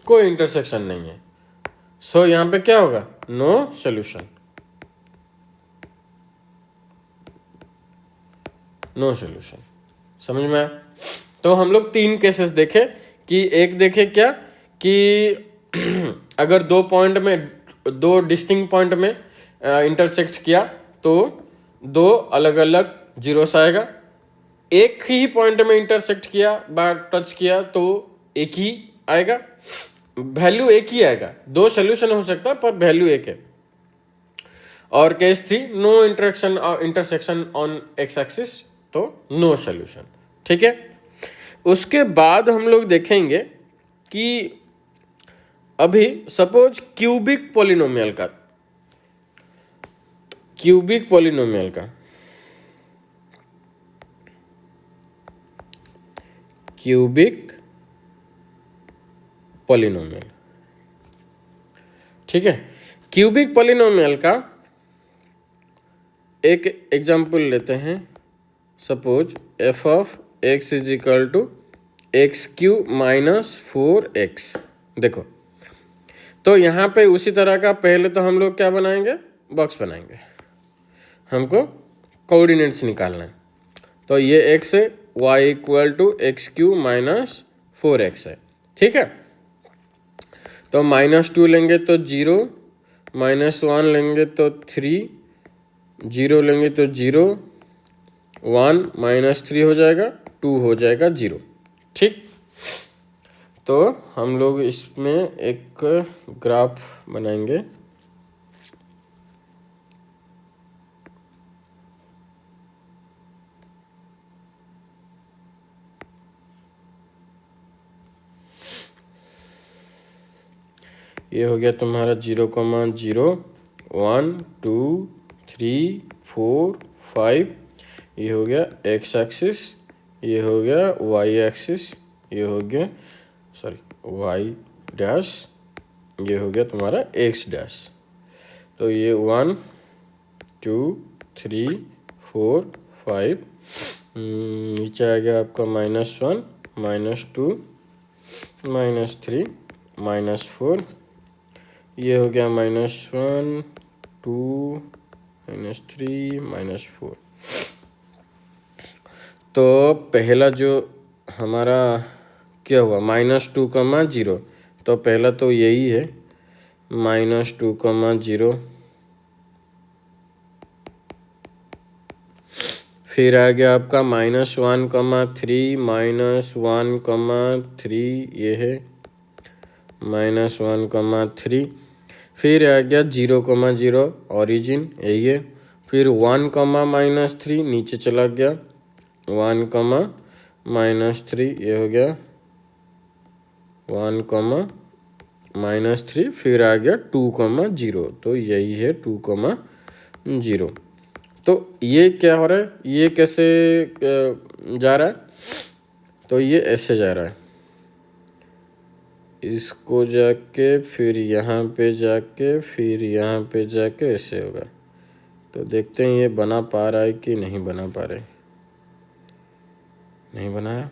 कोई इंटरसेक्शन नहीं है। सो यहां पे क्या होगा, नो सोल्यूशन, नो सोल्यूशन। समझ में आया? तो हम लोग 3 केसेस देखे कि एक देखे क्या कि अगर 2 पॉइंट में, 2 डिस्टिंक्ट पॉइंट में इंटरसेक्ट किया तो 2 अलग अलग जीरोस आएगा। एक ही पॉइंट में इंटरसेक्ट किया बा टच किया तो एक ही आएगा, वैल्यू एक ही आएगा। 2 सोल्यूशन हो सकता है पर वैल्यू एक है। और case 3, no intersection on x axis, तो नो सोल्यूशन। ठीक है। उसके बाद हम लोग देखेंगे कि अभी सपोज क्यूबिक पॉलिनोमियल का, क्यूबिक पॉलिनोमियल का, क्यूबिक पॉलिनोमियल, ठीक है। क्यूबिक पॉलिनोमियल का एक एग्जांपल लेते हैं। Suppose f of x is equal to x cube minus 4x। देखो तो यहाँ पे उसी तरह का पहले तो हम लोग क्या बनाएंगे, बॉक्स बनाएंगे। हमको कोऑर्डिनेट्स निकालना है। तो ये x है, y equal to x cube minus 4x है, ठीक है। तो -2 लेंगे तो 0, -1 लेंगे तो 3, 0 लेंगे तो 0, 1 -3 हो जाएगा, 2 हो जाएगा 0, ठीक। तो हम लोग इसमें एक ग्राफ बनाएंगे। ये हो गया तुम्हारा 0,0, 1 2 3 4 5। ये हो गया एक्स एक्सिस, ये हो गया वाई एक्सिस, ये हो गया वाई डैश, ये हो गया तुम्हारा एक्स डैश। तो ये 1 2 3 4 5, नीचे आ गया आपका -1 -2 -3 -4, ये हो गया -1 2 -3 -4। तो पहला जो हमारा क्या हुआ, -2,0, तो पहला तो यही है -2,0। फिर आ गया आपका -1,3 -1,3, ये है -1,3। फिर आ गया 0,0 ओरिजिन, यही है। फिर 1,-3 नीचे चला गया, 1,-3, ये हो गया 1,-3। फिर आ गया 2,0, तो यही है 2,0। तो ये क्या हो रहा है, ये कैसे जा रहा है, तो ये ऐसे जा रहा है, इसको जाके फिर यहाँ पे जाके फिर यहाँ पे जाके ऐसे होगा। तो देखते हैं ये बना पा रहा है कि नहीं बना पा रहे। नहीं बनाया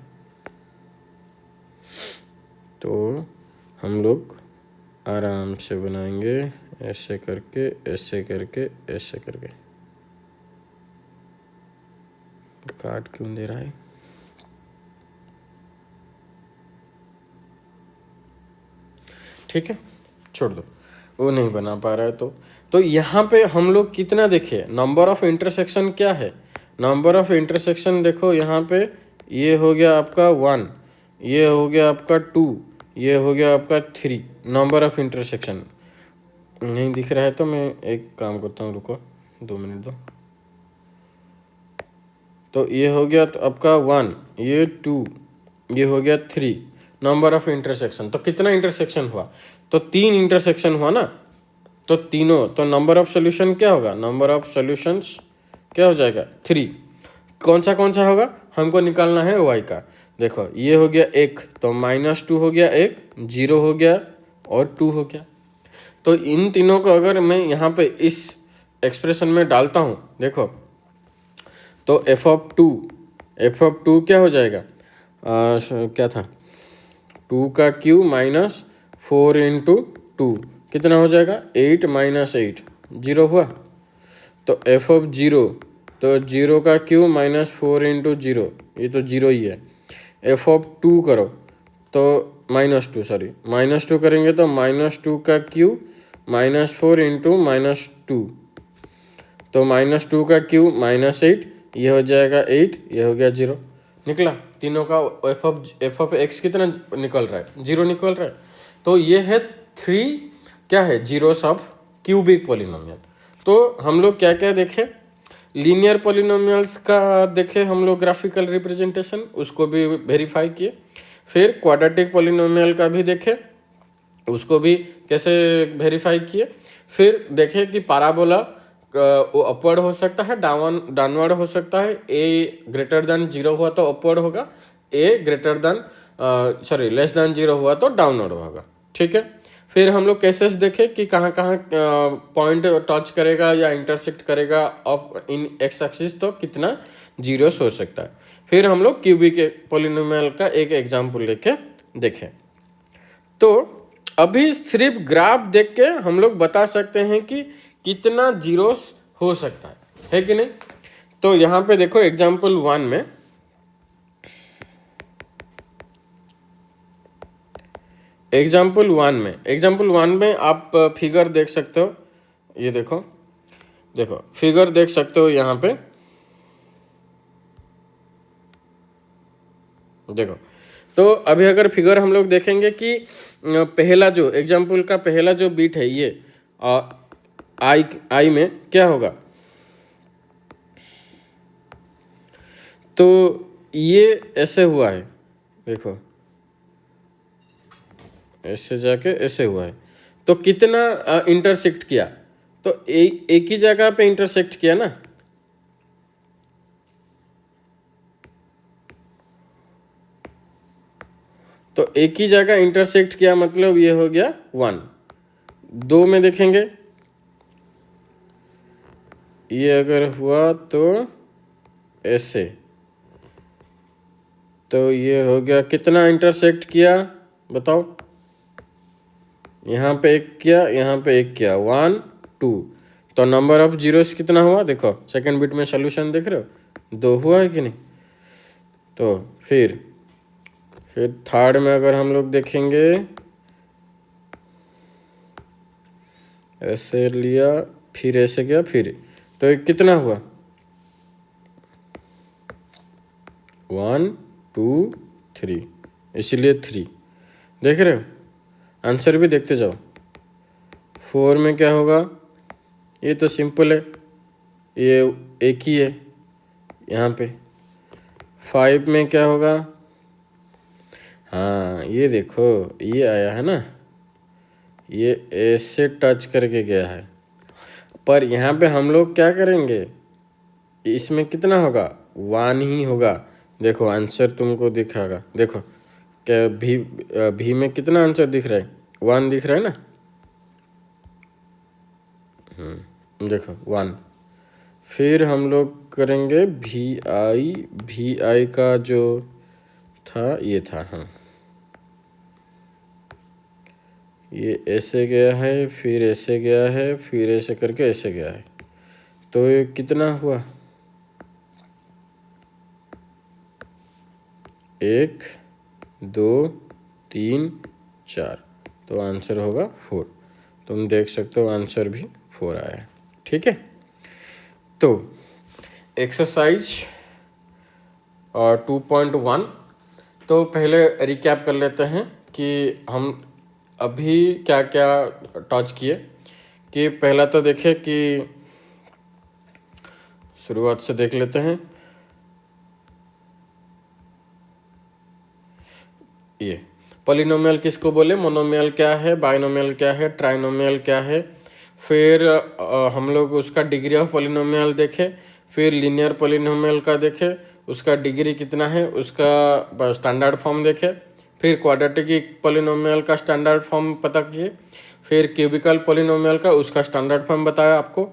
तो हम लोग आराम से बनाएंगे, ऐसे करके ऐसे करके ऐसे करके। काट क्यों दे रहा है, ठीक है छोड़ दो, वो नहीं बना पा रहा है। तो यहाँ पे हम लोग कितना देखे, नंबर ऑफ इंटरसेक्शन क्या है, नंबर ऑफ इंटरसेक्शन देखो यहाँ पे, ये हो गया आपका 1, ये हो गया आपका 2, ये हो गया आपका 3। नंबर ऑफ इंटरसेक्शन नहीं दिख रहा है तो मैं एक काम करता हूँ, रुको 2 मिनट दो। तो ये हो गया तो आपका 1, ये 2, ये हो गया 3, नंबर ऑफ इंटरसेक्शन। तो कितना इंटरसेक्शन हुआ, तो 3 इंटरसेक्शन हुआ ना, तो तीनों, तो नंबर ऑफ सोल्यूशन क्या होगा, नंबर ऑफ सोल्यूशंस क्या हो जाएगा 3। कौन सा होगा हमको निकालना है y का। देखो ये हो गया 1, तो -2 हो गया, 1 0 हो गया और 2 हो गया। तो इन तीनों को अगर मैं यहाँ पे इस एक्सप्रेशन में डालता हूँ, देखो तो f(2) क्या हो जाएगा, क्या था, 2 का क्यू -4 × 2 कितना हो जाएगा, 8 - 8 0 हुआ। तो f(0), तो 0 का क्यू -4 × 0, ये तो 0 ही है। f(2) करो तो -2, सॉरी -2 करेंगे तो -2 का क्यू -4 × -2, तो -2 का क्यू -8, ये हो जाएगा 8, ये हो गया 0। निकला तीनों का f(x) कितना निकल रहा है, 0 निकल रहा है। तो ये है 3 क्या है, जीरोस ऑफ क्यूबिक पॉलिनोमियल। तो हम लोग क्या क्या देखे, लीनियर पॉलिनोमियल्स का देखे हम लोग ग्राफिकल रिप्रेजेंटेशन, उसको भी वेरीफाई किए। फिर क्वाड्रेटिक पॉलिनोमियल का भी देखे, उसको भी कैसे वेरीफाई किए। फिर देखे कि पैराबोला वो अपवर्ड हो सकता है, डाउनवर्ड हो सकता है। a ग्रेटर देन 0 हुआ तो अपवर्ड होगा, a greater than less than 0 हुआ तो डाउनवर्ड होगा। ठीक है। फिर हम लोग केसेस देखे कि कहाँ कहाँ पॉइंट टच करेगा या इंटरसेक्ट करेगा ऑफ इन एक्स एक्सिस, तो कितना जीरोस हो सकता है। फिर हम लोग क्यूबिक पॉलिनोमियल का एक एग्जाम्पल लेके देखें। तो अभी सिर्फ ग्राफ देख के हम लोग बता सकते हैं कि कितना जीरोस हो सकता है कि नहीं। तो यहाँ पे देखो एग्जाम्पल 1 में आप फिगर देख सकते हो। ये देखो फिगर देख सकते हो यहाँ पे, देखो। तो अभी अगर फिगर हम लोग देखेंगे कि पहला जो एग्जाम्पल का पहला जो बीट है ये आई में क्या होगा, तो ये ऐसे हुआ है, देखो ऐसे जाके ऐसे हुआ है। तो कितना इंटरसेक्ट किया, तो एक ही जगह पे इंटरसेक्ट किया ना। तो एक ही जगह इंटरसेक्ट किया मतलब ये हो गया 1। 2 में देखेंगे, ये अगर हुआ तो ऐसे, तो ये हो गया कितना इंटरसेक्ट किया बताओ, यहाँ पे एक किया, यहाँ पे एक किया, 1 2। तो नंबर ऑफ जीरोस कितना हुआ, देखो सेकंड बिट में सोल्यूशन देख रहे हो, 2 हुआ है कि नहीं। तो फिर थर्ड में अगर हम लोग देखेंगे, ऐसे लिया फिर ऐसे गया फिर, तो ये कितना हुआ, 1 2 3, इसीलिए 3। देख रहे हो, आंसर भी देखते जाओ। 4 में क्या होगा, ये तो सिंपल है, ये एक ही है यहाँ पे। 5 में क्या होगा, हाँ ये देखो ये आया है ना, ये ऐसे टच करके गया है। पर यहाँ पे हम लोग क्या करेंगे, इसमें कितना होगा, 1 ही होगा। देखो आंसर तुमको दिखागा, देखो क्या भी में कितना आंसर दिख रहा है, 1 दिख रहा है ना। देखो 1। फिर हम लोग करेंगे वी आई का जो था ये था, हाँ ये ऐसे गया है, फिर ऐसे गया है, फिर ऐसे करके ऐसे गया है। तो ये कितना हुआ, 1 2 3 4, तो आंसर होगा 4। तुम देख सकते हो आंसर भी 4 आया है। ठीक है। तो एक्सरसाइज 2.1, तो पहले रिकैप कर लेते हैं कि हम अभी क्या क्या टच किए। कि पहला तो देखे कि शुरुआत से देख लेते हैं, ये पॉलिनोमियल किसको बोले, मोनोमियल क्या है, बाइनोमियल क्या है, ट्राइनोमियल क्या है। फिर हम लोग उसका डिग्री ऑफ पॉलिनोमियल देखे, फिर लीनियर पॉलिनोमियल का देखे उसका डिग्री कितना है, उसका स्टैंडर्ड फॉर्म देखे, फिर क्वाड्रेटिक पॉलिनोमियल का स्टैंडर्ड फॉर्म पता किए, फिर क्यूबिकल पॉलिनोमियल का उसका स्टैंडर्ड फॉर्म बताया आपको,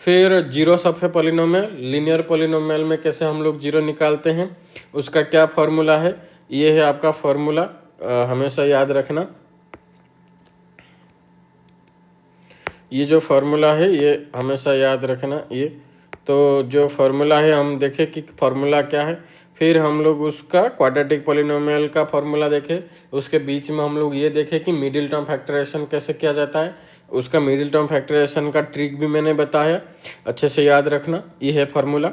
फिर जीरो सब है पॉलिनोमियल, लीनियर पॉलिनोमियल में कैसे हम लोग जीरो निकालते हैं, उसका क्या फॉर्मूला है, ये है आपका फॉर्मूला, हमेशा याद रखना। ये जो फॉर्मूला है ये हमेशा याद रखना। ये तो जो फॉर्मूला है हम देखें कि फॉर्मूला क्या है, फिर हम लोग उसका क्वाड्रेटिक पॉलिनोमियल का फॉर्मूला देखें, उसके बीच में हम लोग ये देखें कि मिडिल टर्म फैक्टराइजेशन कैसे किया जाता है, उसका मिडिल टर्म फैक्टराइजेशन का ट्रिक भी मैंने बताया, अच्छे से याद रखना, ये है फार्मूला।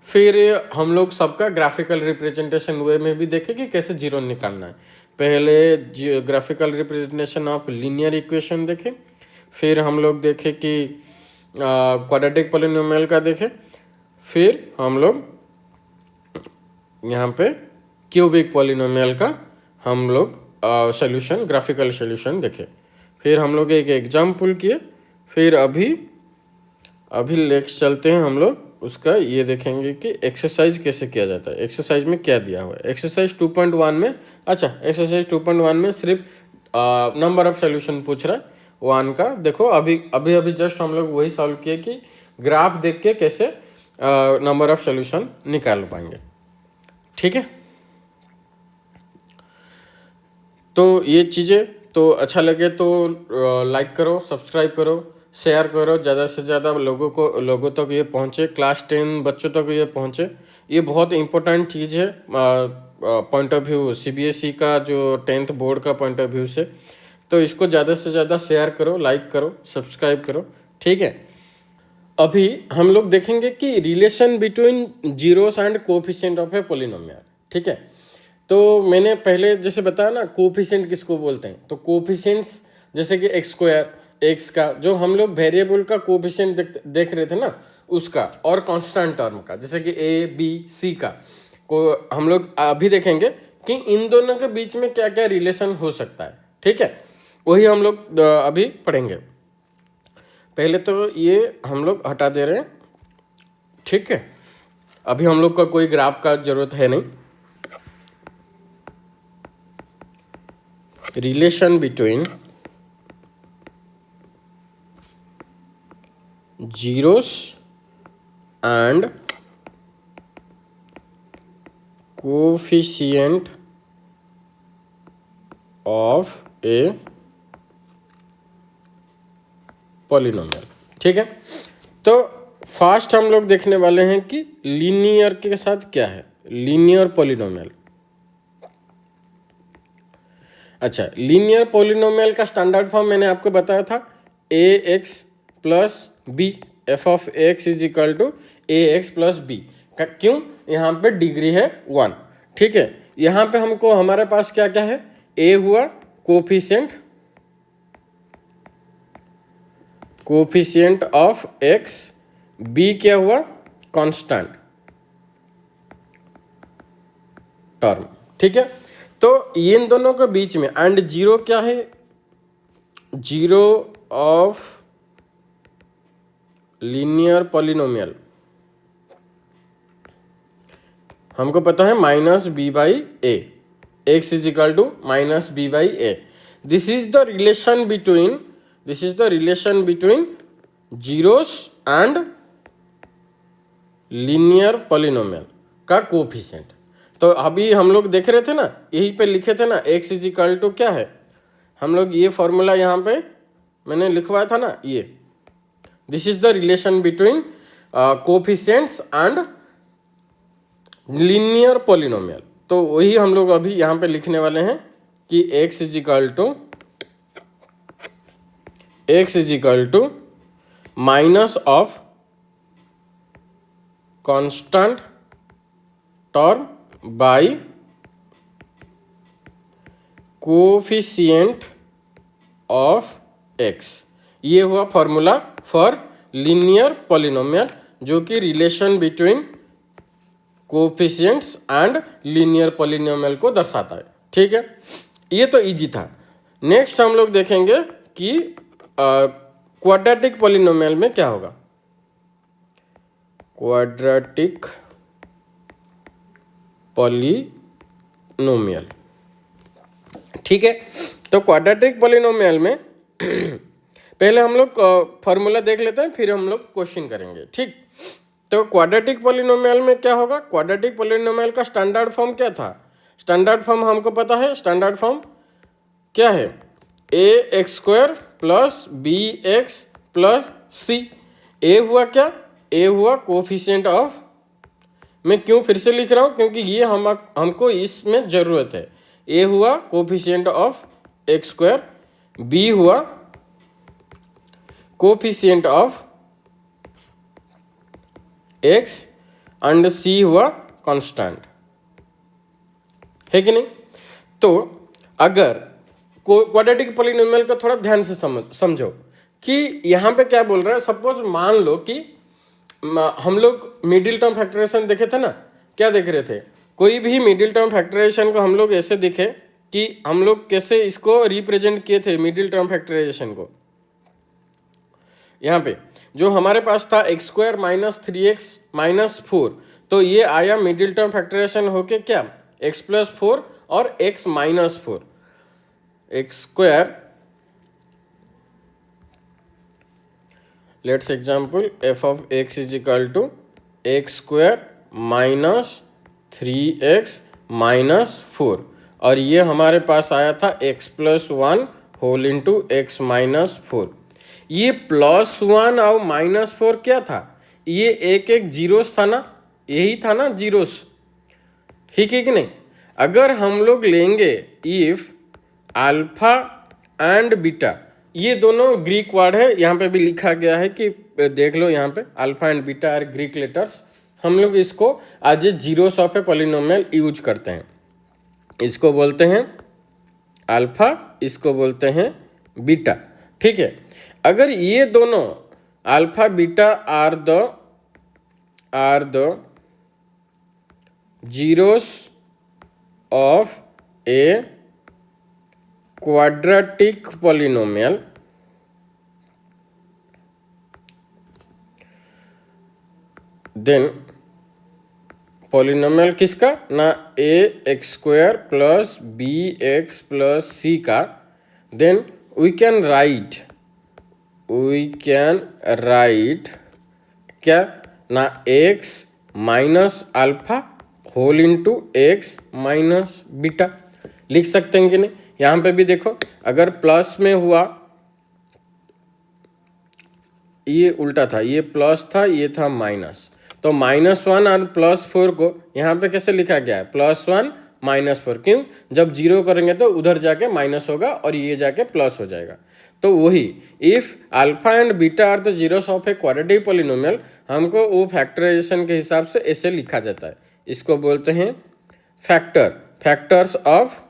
फिर हम लोग सबका ग्राफिकल रिप्रेजेंटेशन वे में भी देखें कि कैसे जीरो निकालना है। पहले graphical representation of linear equation देखें, फिर हम लोग देखें कि क्वाड्रेटिक पॉलिनोमियल का देखें, फिर हम लोग यहाँ पे क्यूबिक पॉलिनोमियल का हम लोग सॉल्यूशन, ग्राफिकल सॉल्यूशन देखें, फिर हम लोग एक एग्जाम्पल किए, फिर अभी नेक्स्ट चलते हैं हम लोग उसका ये देखेंगे कि एक्सरसाइज कैसे किया जाता है। एक्सरसाइज में क्या दिया हुआ है, एक्सरसाइज 2.1 में, अच्छा एक्सरसाइज 2.1 में सिर्फ नंबर ऑफ सॉल्यूशन पूछ रहा है 1 का। देखो अभी जस्ट हम लोग वही सॉल्व किए कि ग्राफ देख के कैसे नंबर ऑफ सॉल्यूशन निकाल पाएंगे, ठीक है। तो ये चीज़ें तो अच्छा लगे तो लाइक करो, सब्सक्राइब करो, शेयर करो, ज़्यादा से ज़्यादा लोगों तक ये पहुँचे, क्लास 10 बच्चों तक ये पहुँचे। ये बहुत इम्पोर्टेंट चीज़ है पॉइंट ऑफ व्यू CBSE का, जो 10th बोर्ड का पॉइंट ऑफ व्यू से। तो इसको ज़्यादा से ज़्यादा शेयर करो, लाइक करो, सब्सक्राइब करो, ठीक है। अभी हम लोग देखेंगे कि relation between zeros and coefficient of a polynomial, ठीक है। तो मैंने पहले जैसे बताया ना कोफिशिएंट किसको बोलते हैं, तो कोफिशिएंट्स जैसे कि एक्स स्क्वायर, एक्स का जो हम लोग वेरिएबल का कोफिशिएंट देख रहे थे ना उसका, और कांस्टेंट टर्म का जैसे कि A, B, C का को हम लोग अभी देखेंगे कि इन दोनों के बीच में क्या क्या रिलेशन हो सकता है, ठीक है। वही हम लोग अभी पढ़ेंगे। पहले तो ये हम लोग हटा दे रहे हैं, ठीक है। अभी हम लोग का कोई ग्राफ का जरूरत है नहीं। Relation between zeros and coefficient of a polynomial, ठीक है। तो फर्स्ट हम लोग देखने वाले हैं कि लीनियर के साथ क्या है, लीनियर पॉलिनोमियल। अच्छा, लीनियर पॉलिनोमियल का स्टैंडर्ड फॉर्म मैंने आपको बताया था, ax plus b, f of x is equal to ax plus b. क्यों, यहाँ पे डिग्री है 1, ठीक है। यहाँ पे हमको हमारे पास क्या क्या है, a हुआ कोफिशिएंट ऑफ x, b क्या हुआ कांस्टेंट टर्म, ठीक है। तो इन दोनों के बीच में एंड जीरो क्या है, जीरो ऑफ लीनियर पॉलिनोमियल हमको पता है minus B by a, x is equal to minus B by a. This is the relation between zeros and linear polynomial का कोफिशिएंट। तो अभी हम लोग देख रहे थे ना, यही पे लिखे थे ना, एक्स इज इक्वल टू क्या है, हम लोग ये फॉर्मूला यहाँ पे मैंने लिखवाया था ना, ये this is the relation between coefficients and linear polynomial. तो वही हम लोग अभी यहाँ पे लिखने वाले हैं कि x is equal to minus of constant term by coefficient of x. ये हुआ फॉर्मूला फॉर लीनियर पॉलिनोमियल, जो कि relation between coefficients and linear polynomial को दर्शाता है, ठीक है। ये तो इजी था। नेक्स्ट हम लोग देखेंगे कि क्वाड्रेटिक पॉलिनोमियल में क्या होगा। क्वाड्रेटिक पॉलिनोमियल, ठीक है। तो क्वाड्रेटिक पॉलिनोमियल में पहले हम लोग फॉर्मूला देख लेते हैं, फिर हम लोग क्वेश्चन करेंगे, ठीक। तो क्वाड्रेटिक पॉलिनोमियल में क्या होगा, क्वाड्रेटिक पॉलिनोमियल का स्टैंडर्ड फॉर्म क्या था। स्टैंडर्ड फॉर्म हमको पता है, स्टैंडर्ड फॉर्म क्या है, A x square plus B x plus C. A हुआ क्या, ए हुआ कोफिशिएंट ऑफ, मैं क्यों फिर से लिख रहा हूं, क्योंकि ये हमको इसमें जरूरत है। ए हुआ coefficient of x square, b हुआ coefficient of x and c हुआ कांस्टेंट, है कि नहीं। तो अगर क्वाड्रेटिक पॉलिनोमियल को थोड़ा ध्यान से समझो कि यहाँ पे क्या बोल रहा है। सपोज मान लो कि हम लोग मिडिल टर्म फैक्टराइजेशन देखे थे ना, क्या देख रहे थे, कोई भी मिडिल टर्म फैक्टराइजेशन को हम लोग ऐसे दिखे कि हम लोग कैसे इसको रिप्रेजेंट किए थे मिडिल टर्म फैक्टराइजेशन को। यहाँ पे जो हमारे पास था x square minus 3x minus 4, तो ये आया मिडिल टर्म फैक्टराइजेशन होके क्या, x प्लस 4 और x minus 4। X square, let's example f of x is equal to x square minus 3x minus 4, और ये हमारे पास आया था x plus 1 whole into x minus 4। ये प्लस 1 और माइनस 4 क्या था, ये एक एक जीरोस था ना, यही था ना जीरोस, ठीक है कि नहीं। अगर हम लोग लेंगे इफ अल्फा एंड बीटा, ये दोनों ग्रीक वर्ड है, यहाँ पे भी लिखा गया है कि देख लो यहाँ पे alpha and beta are Greek letters. हम लोग इसको as a zeros of a polynomial use करते हैं। इसको बोलते हैं अल्फा, इसको बोलते हैं बीटा, ठीक है। अगर ये दोनों alpha beta are the zeros of a quadratic polynomial, then polynomial किसका ना, A x square plus B x plus C का, देन वी कैन राइट क्या ना, X minus alpha whole into x minus beta, लिख सकते हैं कि नहीं। यहाँ पे भी देखो, अगर प्लस में हुआ, ये उल्टा था, ये प्लस था, ये था माइनस, तो -1 और +4 को यहाँ पे कैसे लिखा गया है, +1 -4, क्यों, जब जीरो करेंगे तो उधर जाके माइनस होगा और ये जाके प्लस हो जाएगा। तो वही if alpha and beta are the zeros of a quadratic polynomial, हमको वो फैक्टराइजेशन के हिसाब से ऐसे लिखा जाता है। इसको बोलते हैं factors of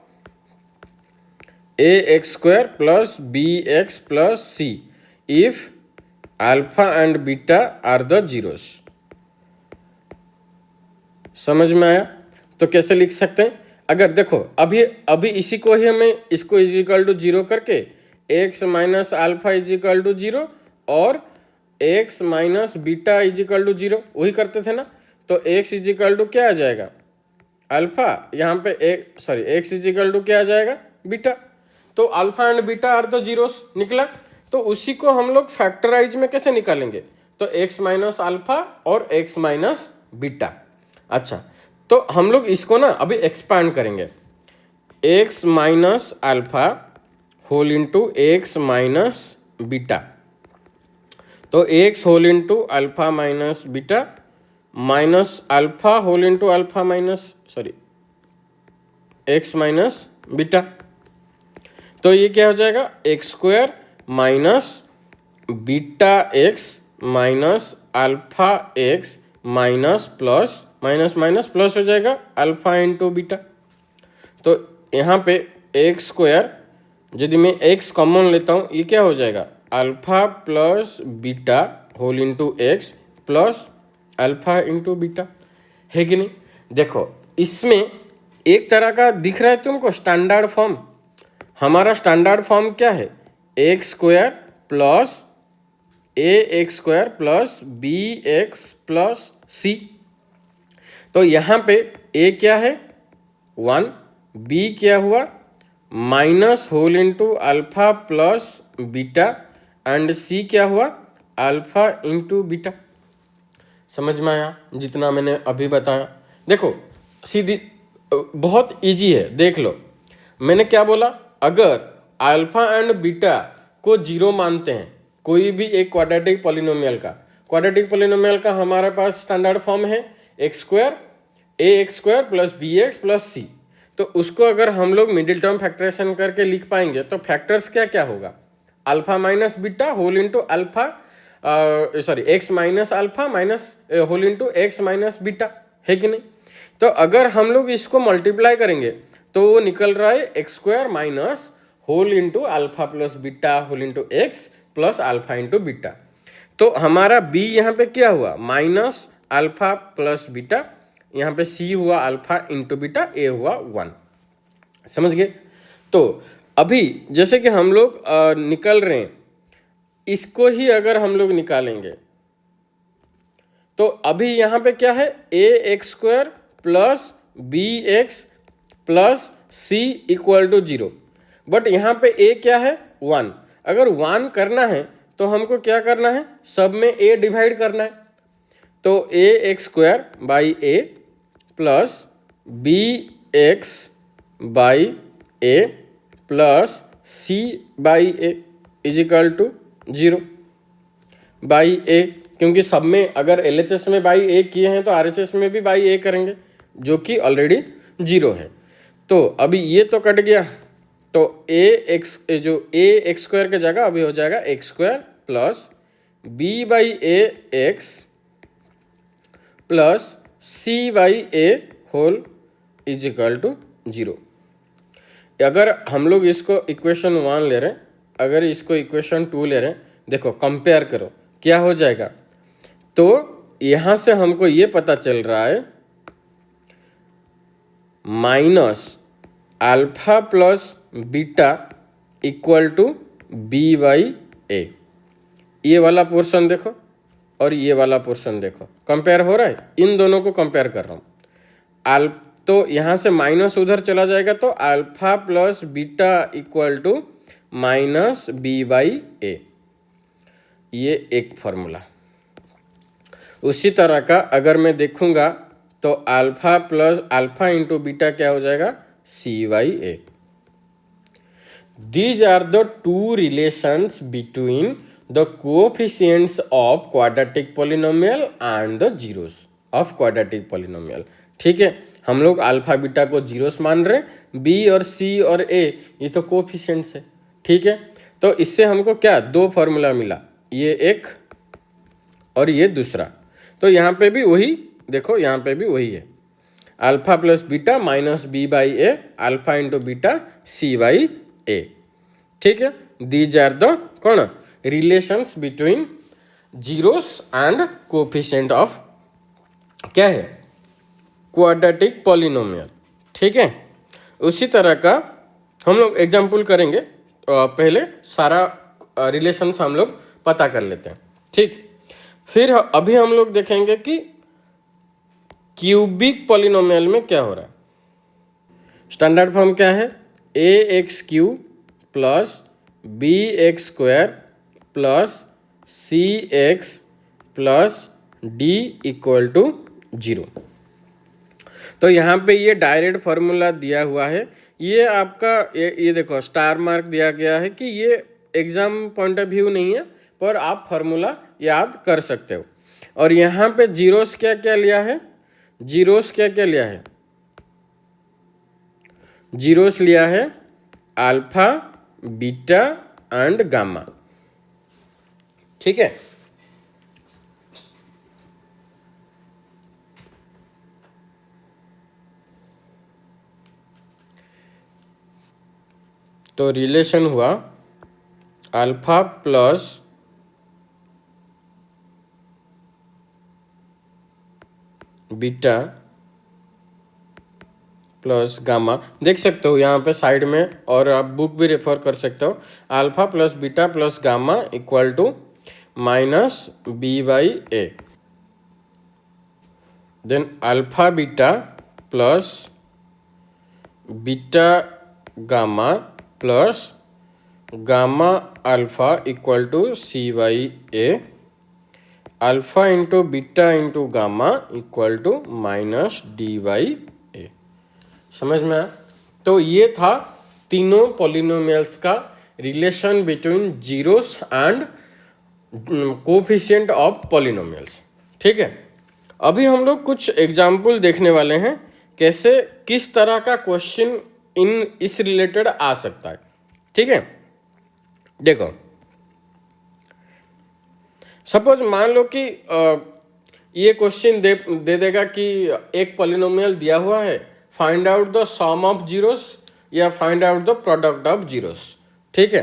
a x square plus B x plus c if alpha and beta are the zeros. समझ में आया। तो कैसे लिख सकते हैं, अगर देखो अभी इसी को ही हमें इसको इज इक्वल टू 0 करके x minus alpha is equal to 0 और x minus beta is equal to 0 वही करते थे ना। तो एक्स इज इक्वल टू क्या आ जाएगा, अल्फा, यहाँ पे एक्स इज इक्वल टू क्या आ जाएगा, बीटा। तो alpha and beta are the zeros निकला। तो उसी को हम लोग फैक्टराइज में कैसे निकालेंगे, तो एक्स माइनस अल्फा और एक्स माइनस बीटा। अच्छा, तो हम लोग इसको ना अभी एक्सपांड करेंगे, X minus alpha whole into x minus beta. तो X whole into alpha minus beta minus alpha whole into alpha minus X minus beta. तो ये क्या हो जाएगा, x square minus beta X minus alpha X minus plus minus minus plus हो जाएगा alpha into beta. तो यहाँ पे एक्स स्क्वायर, यदि मैं एक्स कॉमन लेता हूँ, ये क्या हो जाएगा, alpha plus beta whole into x plus alpha into beta, है कि नहीं। देखो इसमें एक तरह का दिख रहा है तुमको स्टैंडर्ड फॉर्म, हमारा स्टैंडर्ड फॉर्म क्या है, x square plus A x square plus B x plus C. तो यहाँ पे ए क्या है 1, बी क्या हुआ minus whole into alpha plus beta and C क्या हुआ अल्फा इंटू बीटा। समझ में आया जितना मैंने अभी बताया? देखो सीधी बहुत इजी है, देख लो मैंने क्या बोला, अगर अल्फा एंड बीटा को जीरो मानते हैं कोई भी एक क्वाड्रेटिक पॉलिनोमियल का, क्वाड्रेटिक पॉलिनोमियल का हमारे पास स्टैंडर्ड फॉर्म है x square A x square plus B x plus C. तो उसको अगर हम लोग मिडिल टर्म फैक्टराइजेशन करके लिख पाएंगे तो फैक्टर्स क्या क्या होगा, alpha minus beta whole into alpha sorry x minus alpha minus whole into x minus beta, है कि नहीं? तो अगर हम लोग इसको मल्टीप्लाई करेंगे तो वो निकल रहा है x square minus whole into alpha plus beta whole into x plus alpha into beta. तो हमारा बी यहाँ पे क्या हुआ माइनस अल्फा प्लस बीटा, यहाँ पे सी हुआ अल्फा इंटू बीटा, ए हुआ 1। समझ गए? तो अभी जैसे कि हम लोग निकल रहे हैं, इसको ही अगर हम लोग निकालेंगे तो अभी यहाँ पे क्या है A x square plus B x plus C equal to 0, but यहाँ पे ए क्या है 1। अगर 1 करना है तो हमको क्या करना है, सब में ए डिवाइड करना है। तो A x square by A plus B X by A plus C by A is equal to 0 by A, क्योंकि सब में अगर एलएचएस में बाई ए किए हैं तो आरएचएस में भी बाई ए करेंगे जो कि ऑलरेडी 0 है। तो अभी ये तो कट गया, तो ए एक्स जो ए एक्स स्क्वायर के जगह अभी हो जाएगा x square plus b by a x plus C by a whole is equal to 0। अगर हम लोग इसको इक्वेशन 1 ले रहे हैं, अगर इसको इक्वेशन 2 ले रहे हैं, देखो कंपेयर करो क्या हो जाएगा। तो यहां से हमको ये पता चल रहा है minus alpha plus beta equal to B by A. ये वाला पोर्शन देखो और ये वाला पोर्शन देखो, कंपेयर हो रहा है, इन दोनों को कंपेयर कर रहा हूं। तो यहां से माइनस उधर चला जाएगा तो alpha plus beta equal to minus B by A, ये एक फॉर्मूला। उसी तरह का अगर मैं देखूंगा तो alpha plus alpha into beta क्या हो जाएगा C by A. These are the two relations between the coefficients of quadratic polynomial and the zeros of quadratic polynomial. ठीक है, हम लोग अल्फा बीटा को जीरोस मान रहे हैं, बी और सी और ए ये तो कोएफिशिएंट्स है। ठीक है, तो इससे हमको क्या दो फॉर्मूला मिला, ये एक और ये दूसरा। तो यहाँ पे भी वही देखो, यहाँ पे भी वही है alpha plus beta minus B by A alpha into beta C by A. ठीक है, दीज आर द कौन relations between zeros and coefficient of क्या है क्वाड्रेटिक पॉलिनोमियल। ठीक है, उसी तरह का हम लोग एग्जाम्पल करेंगे। पहले सारा रिलेशंस हम लोग पता कर लेते हैं। ठीक, फिर अभी हम लोग देखेंगे कि क्यूबिक पॉलिनोमियल में क्या हो रहा है। स्टैंडर्ड फॉर्म क्या है, A X cube plus B x square plus C X plus D equal to 0। तो यहाँ पे ये डायरेक्ट फॉर्मूला दिया हुआ है, ये आपका ये देखो स्टार मार्क दिया गया है कि ये एग्जाम पॉइंट ऑफ व्यू नहीं है, पर आप फॉर्मूला याद कर सकते हो। और यहाँ पे जीरोस क्या क्या लिया है, जीरोस क्या क्या लिया है, जीरोस लिया है अल्फा बीटा एंड गामा। ठीक है, तो रिलेशन हुआ alpha plus beta plus gamma, देख सकते हो यहाँ पे साइड में, और आप बुक भी रेफर कर सकते हो, alpha plus beta plus gamma equal to minus B by A, then alpha beta plus beta gamma plus gamma alpha equal to C by A, alpha into beta into gamma equal to minus D by A. समझ में आया? तो ये था तीनों polynomials का relation between zeros and coefficient of polynomials. ठीक है, अभी हम लोग कुछ एग्जाम्पल देखने वाले हैं कैसे किस तरह का क्वेश्चन इस रिलेटेड आ सकता है। ठीक है, देखो सपोज मान लो कि ये क्वेश्चन दे देगा कि एक पॉलिनोमियल दिया हुआ है, find out the sum of zeros या find out the product of zeros. ठीक है,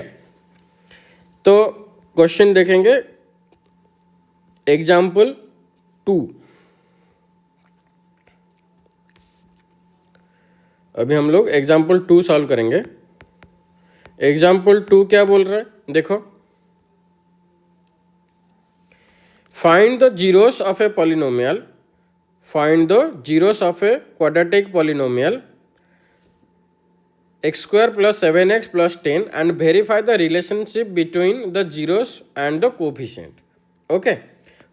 तो क्वेश्चन देखेंगे एग्जाम्पल 2। अभी हम लोग एग्जाम्पल 2 सॉल्व करेंगे। एग्जाम्पल 2 क्या बोल रहा है, देखो, find the zeros of a polynomial, find the zeros of a quadratic polynomial x square plus 7x plus 10 and verify the relationship between the zeros and the coefficient। Okay,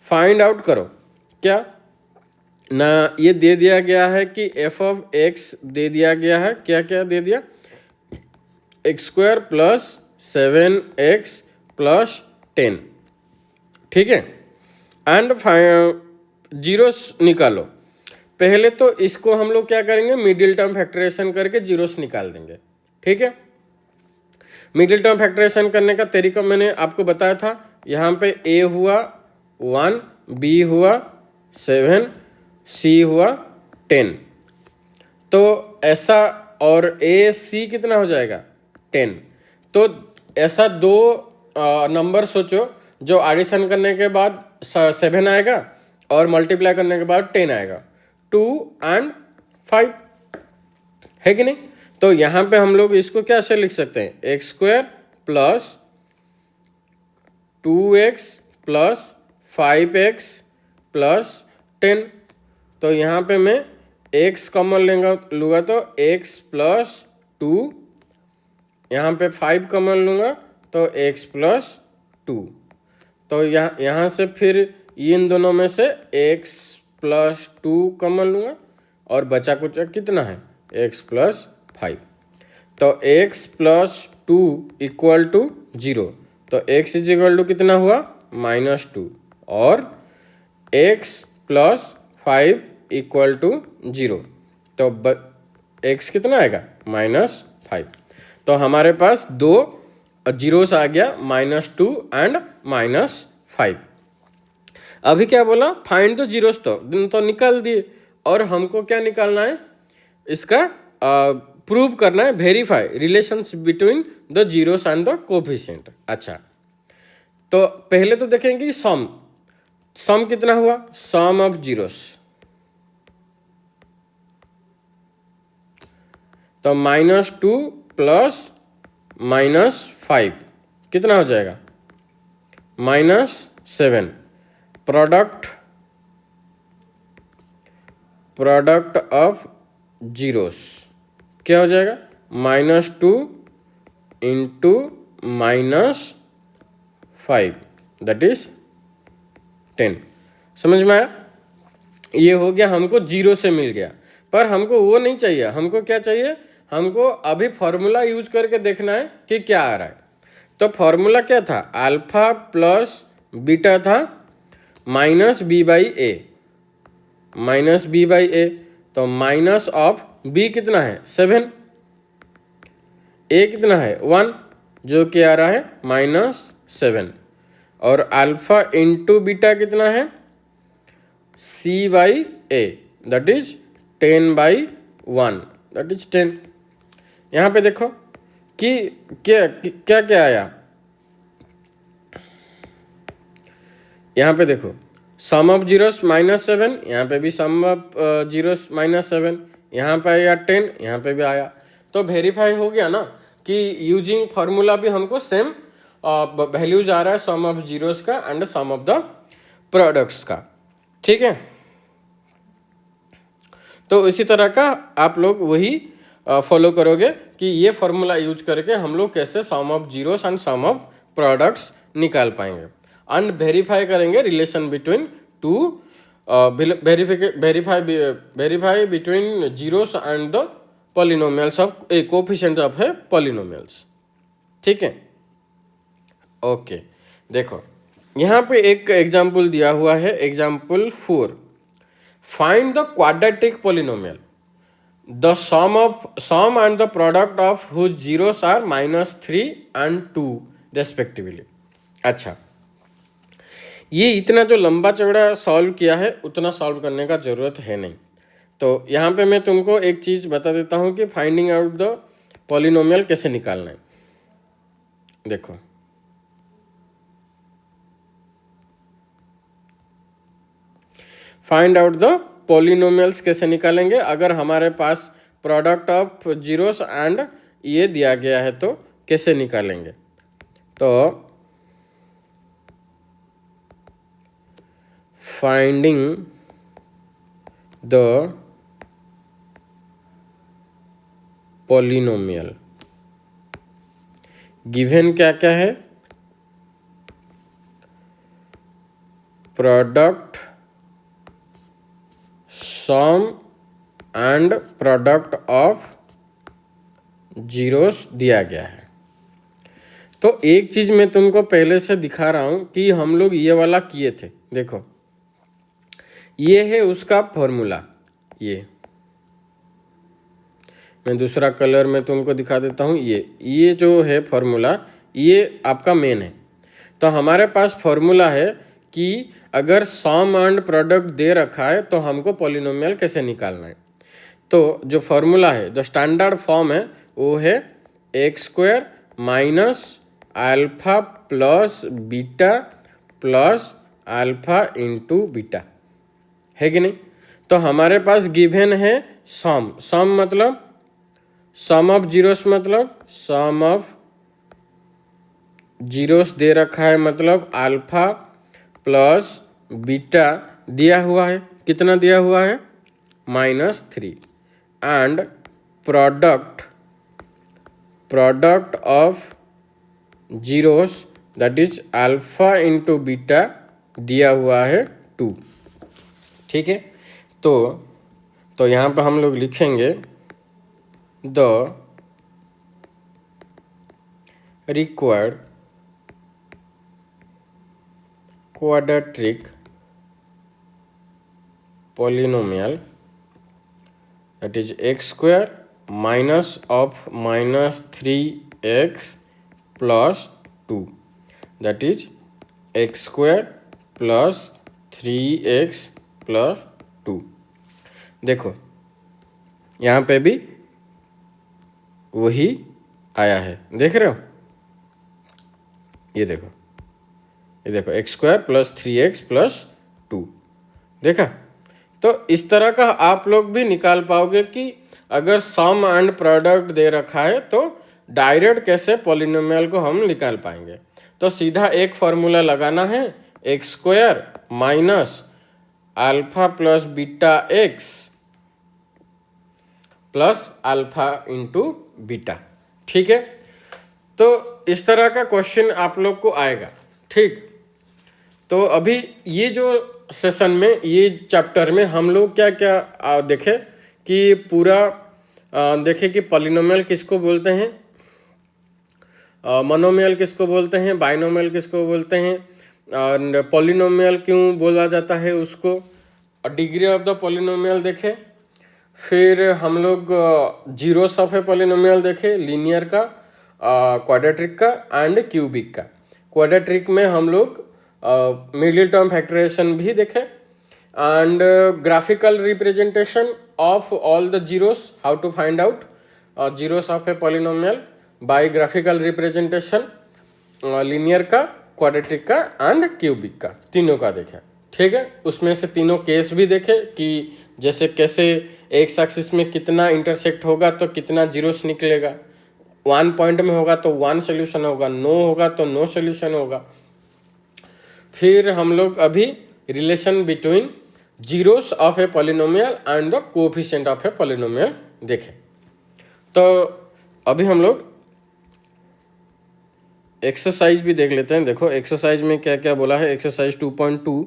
find out करो। क्या ना, ये दे दिया गया है कि f of x दे दिया गया है, क्या क्या दे दिया, x square plus 7x plus 10। ठीक है, एंड जीरोस निकालो। पहले तो इसको हम लोग क्या करेंगे, मिडिल टर्म फैक्टराइजेशन करके जीरोस निकाल देंगे। ठीक है, मिडिल टर्म फैक्टराइजेशन करने का तरीका मैंने आपको बताया था। यहाँ पे a हुआ 1, b हुआ 7, c हुआ 10, तो ऐसा, और a c कितना हो जाएगा 10। तो ऐसा दो नंबर सोचो जो एडिशन करने के बाद 7 आएगा और मल्टीप्लाई करने के बाद 10 आएगा, 2 and 5, है कि नहीं। तो यहाँ पे हम लोग इसको क्या से लिख सकते हैं, x square plus 2x plus 5x plus 10। तो यहाँ पे मैं x कॉमन लूँगा तो x प्लस 2, यहाँ पे 5 कॉमन लूँगा तो x प्लस 2। तो यहाँ से फिर इन दोनों में से x प्लस 2 कॉमन लूँगा और बचा कुछ कितना है, x प्लस 5। तो x प्लस 2 इक्वल टू 0, तो x इज इक्वल टू कितना हुआ -2, और x प्लस 5 इक्वल टू 0, तो x कितना आएगा -5। तो हमारे पास दो जीरोस आ गया, -2 एंड -5। अभी क्या बोला, फाइंड द जीरोस, तो निकाल दिए, और हमको क्या निकालना है, इसका प्रूव करना है, verify relations between the zeros and the coefficient. अच्छा, तो पहले तो देखेंगे सम कितना हुआ, सम ऑफ जीरोस, तो -2 प्लस -5 कितना हो जाएगा, -7। प्रोडक्ट ऑफ जीरोस क्या हो जाएगा, -2 इंटू -5 दैट इज 10। समझ में आया, ये हो गया, हमको जीरो से मिल गया। पर हमको वो नहीं चाहिए, हमको क्या चाहिए, हमको अभी फॉर्मूला यूज करके देखना है कि क्या आ रहा है। तो फॉर्मूला क्या था, अल्फा प्लस बीटा था माइनस बी बाई ए, तो माइनस ऑफ b कितना है 7, a कितना है 1, जो कि आ रहा है -7, और अल्फा इंटू बीटा कितना है c by a that is 10/1 that is 10। यहाँ पे देखो कि क्या क्या आया, यहाँ पे देखो सम ऑफ जीरोस -7, यहाँ पे भी सम ऑफ जीरोस -7, यहाँ पे आया 10, यहाँ पे भी आया, तो वेरीफाई हो गया ना कि यूजिंग फॉर्मूला भी हमको सेम वैल्यूज आ रहा है सम ऑफ जीरोस का and sum of the products का। ठीक है, तो इसी तरह का आप लोग वही फॉलो करोगे कि ये फॉर्मूला यूज करके हम लोग कैसे sum of zeros and sum of products निकाल पाएंगे एंड वेरीफाई करेंगे relation between to verify between zeros and the polynomials of a coefficient of a polynomials. ठीक है, ओके, देखो यहाँ पे एक एग्जाम्पल दिया हुआ है, example 4, find the quadratic polynomial the sum and the product of whose zeros are -3 and 2 respectively। अच्छा, ये इतना जो लंबा चौड़ा सॉल्व किया है उतना सॉल्व करने का जरूरत है नहीं। तो यहाँ पे मैं तुमको एक चीज बता देता हूँ कि फाइंडिंग आउट द पॉलिनोमियल कैसे निकालना है। देखो फाइंड आउट द पॉलिनोमियल्स कैसे निकालेंगे, अगर हमारे पास प्रोडक्ट ऑफ जीरोस एंड ये दिया गया है तो कैसे निकालेंगे। तो फाइंडिंग द पॉलिनोमियल, गिवन क्या क्या है, product sum and product of zeros दिया गया है। तो एक चीज मैं तुमको पहले से दिखा रहा हूं कि हम लोग ये वाला किए थे। देखो ये है उसका फॉर्मूला, ये मैं दूसरा कलर में तुमको दिखा देता हूं। ये जो है फॉर्मूला ये आपका मेन है। तो हमारे पास फॉर्मूला है कि अगर सम एंड प्रोडक्ट दे रखा है तो हमको पॉलिनोमियल कैसे निकालना है। तो जो फॉर्मूला है, जो स्टैंडर्ड फॉर्म है वो है x square minus alpha plus beta plus alpha into beta, है कि नहीं। तो हमारे पास गिवन है सम मतलब सम ऑफ जीरोस, मतलब सम ऑफ जीरोस दे रखा है, मतलब अल्फा प्लस बीटा दिया हुआ है, कितना दिया हुआ है -3, and product of zeros that is alpha into beta दिया हुआ है 2। ठीक है, तो यहाँ पर हम लोग लिखेंगे the required quadratic polynomial that is x square minus of -3x plus 2 that is x square plus 3x plus 2। देखो यहाँ पे भी वही आया है, देख रहे हो, ये देखो x square plus 3x plus 2, देखा। तो इस तरह का आप लोग भी निकाल पाओगे कि अगर सम एंड प्रोडक्ट दे रखा है तो डायरेक्ट कैसे पॉलिनोमियल को हम निकाल पाएंगे। तो सीधा एक फॉर्मूला लगाना है, x square minus alpha plus beta x plus alpha into beta. ठीक है, तो इस तरह का क्वेश्चन आप लोग को आएगा। ठीक, तो अभी ये जो सेशन में, ये चैप्टर में हम लोग क्या क्या देखे कि पूरा देखे कि पॉलिनोमियल किसको बोलते हैं, मोनोमियल किसको बोलते हैं, बाइनोमियल किसको बोलते हैं, और पॉलिनोमियल क्यों बोला जाता है उसको, डिग्री ऑफ द पॉलिनोमियल देखे। फिर हम लोग जीरोस ऑफ ए पॉलिनोमियल देखे, लीनियर का, क्वाड्रेटिक का एंड क्यूबिक का। क्वाड्रेटिक में हम लोग मिडिल टर्म फैक्टराइजेशन भी देखे and graphical representation of all the zeros, how to find out zeros of a polynomial by graphical representation, linear का, क्वाड्रेटिक का एंड क्यूबिक का, तीनों का देखा। ठीक है। उसमें से तीनों केस भी देखे कि जैसे कैसे एक्स एक्सिस में कितना इंटरसेक्ट होगा तो कितना जीरोस निकलेगा, 1 पॉइंट में होगा तो 1 सोल्यूशन होगा, नो होगा तो नो सोल्यूशन होगा। फिर हम लोग अभी relation between zeros of a polynomial and the coefficient of a polynomial देखें। तो अभी हम लोग एक्सरसाइज भी देख लेते हैं। देखो एक्सरसाइज में क्या क्या बोला है। Exercise 2.2,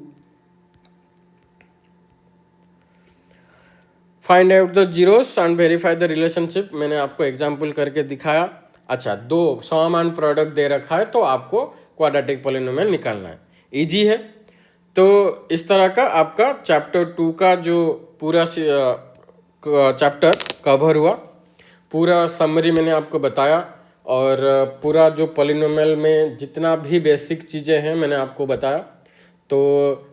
find out the zeros and verify the relationship. मैंने आपको एग्जाम्पल करके दिखाया। अच्छा, दो सम एंड प्रोडक्ट दे रखा है तो आपको क्वाड्रेटिक पॉलिनोमियल निकालना है, इजी है। तो इस तरह का आपका चैप्टर 2 का जो पूरा चैप्टर कवर हुआ, पूरा समरी मैंने आपको बताया, और पूरा जो पॉलिनोमियल में जितना भी बेसिक चीज़ें हैं मैंने आपको बताया। तो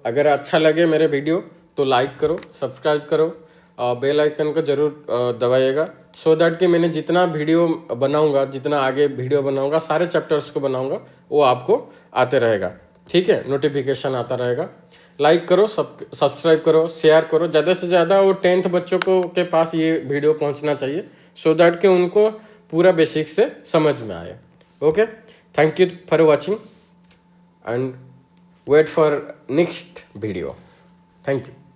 अगर अच्छा लगे मेरे वीडियो तो लाइक करो, सब्सक्राइब करो, बेल आइकन को जरूर दबाइएगा, सो दैट कि मैंने जितना वीडियो बनाऊंगा, जितना आगे वीडियो बनाऊंगा, सारे चैप्टर्स को बनाऊंगा, वो आपको आते रहेगा। ठीक है, नोटिफिकेशन आता रहेगा। लाइक करो, सब्सक्राइब करो, शेयर करो, ज़्यादा से ज़्यादा वो 10th बच्चों को के पास ये वीडियो पहुंचना चाहिए, सो दैट कि उनको पूरा बेसिक से समझ में आए। Okay, thank you for watching and wait for next video. Thank you.